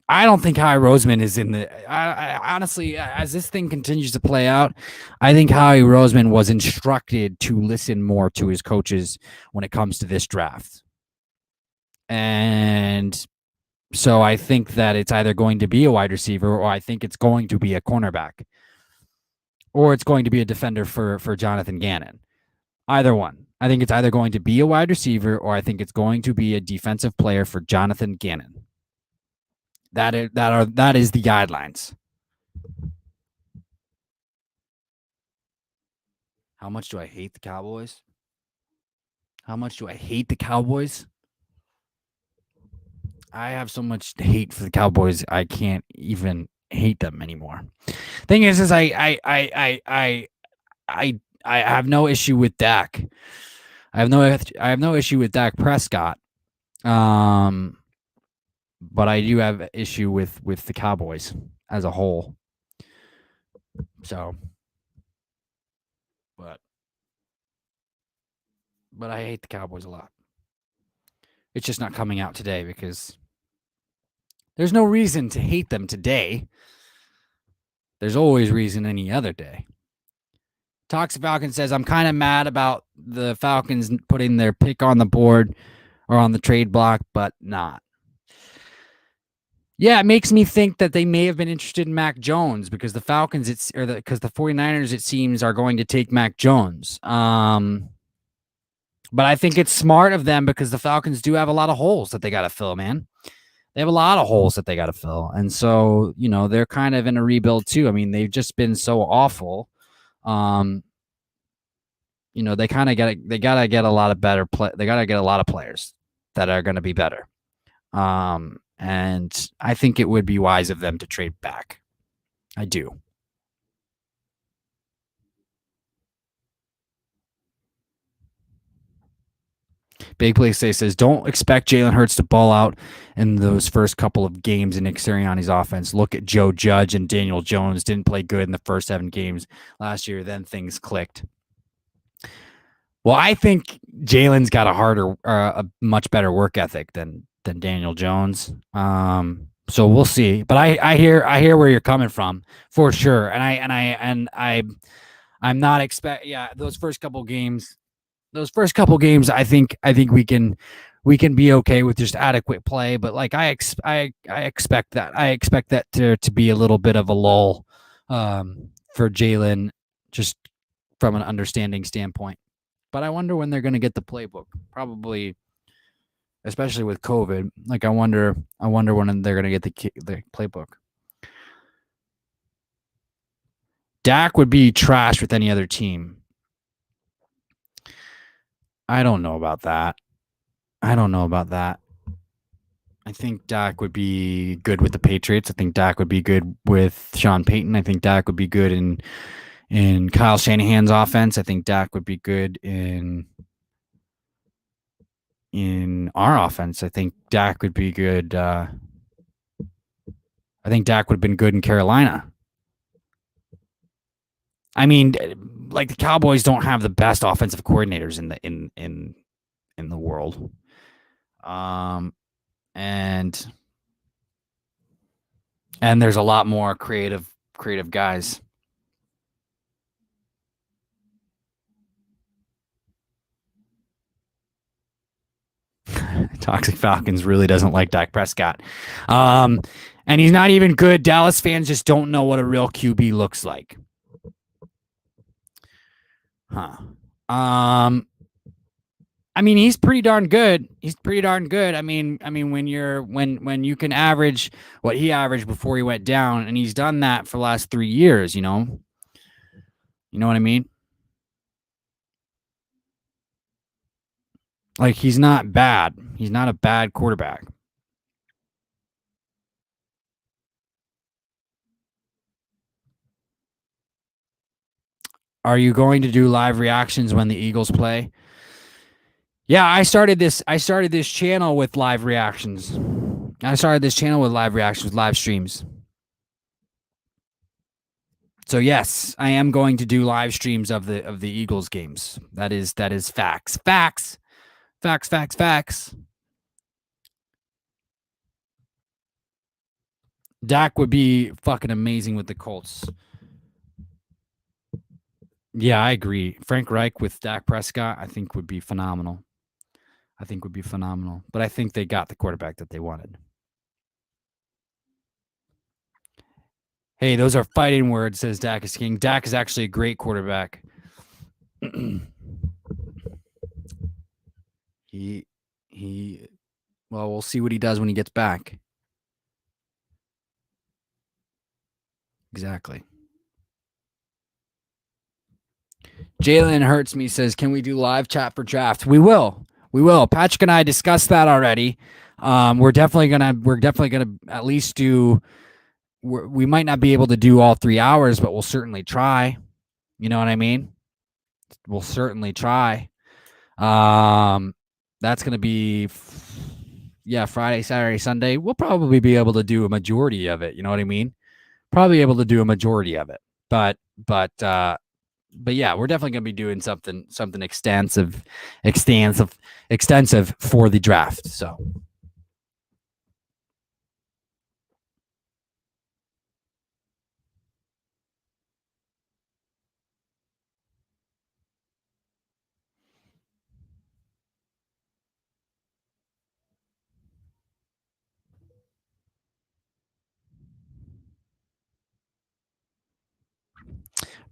I don't think Howie Roseman is in the. I honestly, as this thing continues to play out, I think Howie Roseman was instructed to listen more to his coaches when it comes to this draft. And so I think that it's either going to be a wide receiver or I think it's going to be a cornerback. Or it's going to be a defender for Jonathan Gannon. Either one. I think it's either going to be a wide receiver or I think it's going to be a defensive player for Jonathan Gannon. That is the guidelines. How much do I hate the Cowboys? I have so much hate for the Cowboys. I can't even hate them anymore. Thing is I have no issue with Dak. I have no issue with Dak Prescott. But I do have issue with the Cowboys as a whole. So, but I hate the Cowboys a lot. It's just not coming out today because there's no reason to hate them today. There's always reason any other day. Toxic Falcon says, I'm kind of mad about the Falcons putting their pick on the board or on the trade block, but not. Yeah, it makes me think that they may have been interested in Mac Jones because the Falcons, because the 49ers, it seems, are going to take Mac Jones. But I think it's smart of them because the Falcons do have a lot of holes that they got to fill, man. They have a lot of holes that they got to fill. And so, they're kind of in a rebuild too. I mean, they've just been so awful. They kind of got to get a lot of better play. They got to get a lot of players that are going to be better. And I think it would be wise of them to trade back. I do. Big Play says, don't expect Jalen Hurts to ball out in those first couple of games in Nick Sirianni's offense. Look at Joe Judge and Daniel Jones. Didn't play good in the first 7 games last year. Then things clicked. Well, I think Jalen's got a much better work ethic than Daniel Jones. So we'll see. But I hear where you're coming from for sure. And I'm not those first couple games. I think we can be okay with just adequate play. But like I expect that to be a little bit of a lull for Jalen, just from an understanding standpoint. But I wonder when they're going to get the playbook. Probably, especially with COVID. Like I wonder when they're going to get the playbook. Dak would be trash with any other team. I don't know about that. I think Dak would be good with the Patriots. I think Dak would be good with Sean Payton. I think Dak would be good in Kyle Shanahan's offense. I think Dak would be good in our offense. I think Dak would be good. I think Dak would have been good in Carolina. I mean, like the Cowboys don't have the best offensive coordinators in the world. And there's a lot more creative guys. Toxic Falcons really doesn't like Dak Prescott. And he's not even good. Dallas fans just don't know what a real QB looks like. Huh. I mean, he's pretty darn good. I mean, when you can average what he averaged before he went down, and he's done that for the last 3 years, you know what I mean? Like, he's not bad. He's not a bad quarterback. Are you going to do live reactions when the Eagles play? Yeah, I started this channel with live reactions. Live streams. So yes, I am going to do live streams of the Eagles games. That is facts. Facts. Dak would be fucking amazing with the Colts. Yeah, I agree. Frank Reich with Dak Prescott, I think would be phenomenal. But I think they got the quarterback that they wanted. Hey, those are fighting words, says Dak is king. Dak is actually a great quarterback. he well, we'll see what he does when he gets back. Exactly. Jalen Hurts me says, can we do live chat for draft? We will. Patrick and I discussed that already. We're definitely gonna at least do. We might not be able to do all 3 hours, but we'll certainly try. You know what I mean? We'll certainly try. That's gonna be Friday, Saturday, Sunday. We'll probably be able to do a majority of it. You know what I mean? Probably able to do a majority of it, but yeah, we're definitely going to be doing something extensive for the draft. So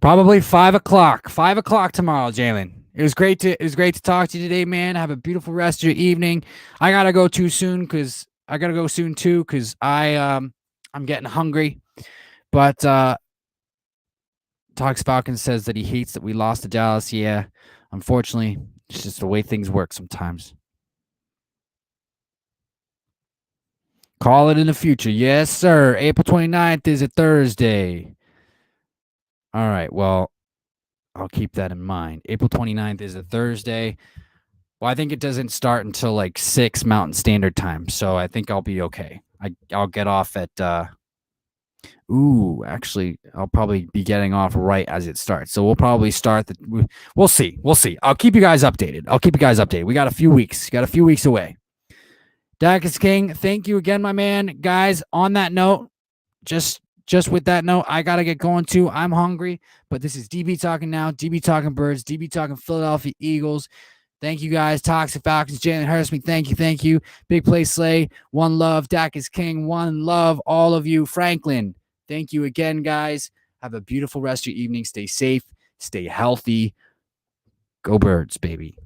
Probably 5 o'clock. 5 o'clock tomorrow, Jalen. It was great to talk to you today, man. Have a beautiful rest of your evening. I gotta go soon because I'm getting hungry. But Talks Falcons says that he hates that we lost to Dallas. Yeah, unfortunately, it's just the way things work sometimes. Call it in the future. Yes, sir. April 29th is a Thursday. All right. Well, I'll keep that in mind. April 29th is a Thursday. Well, I think it doesn't start until like 6 Mountain Standard Time, so I think I'll be okay. I'll get off at actually, I'll probably be getting off right as it starts. So we'll probably start we'll see. We'll see. I'll keep you guys updated. We got a few weeks away. Dak is king. Thank you again, my man. Guys, on that note, just with that note, I got to get going too. I'm hungry, but this is DB talking now. DB talking Birds. DB talking Philadelphia Eagles. Thank you guys. Toxic Falcons. Jalen Hurstman. Thank you. Big Play Slay. One love. Dak is king. One love. All of you. Franklin. Thank you again, guys. Have a beautiful rest of your evening. Stay safe. Stay healthy. Go Birds, baby.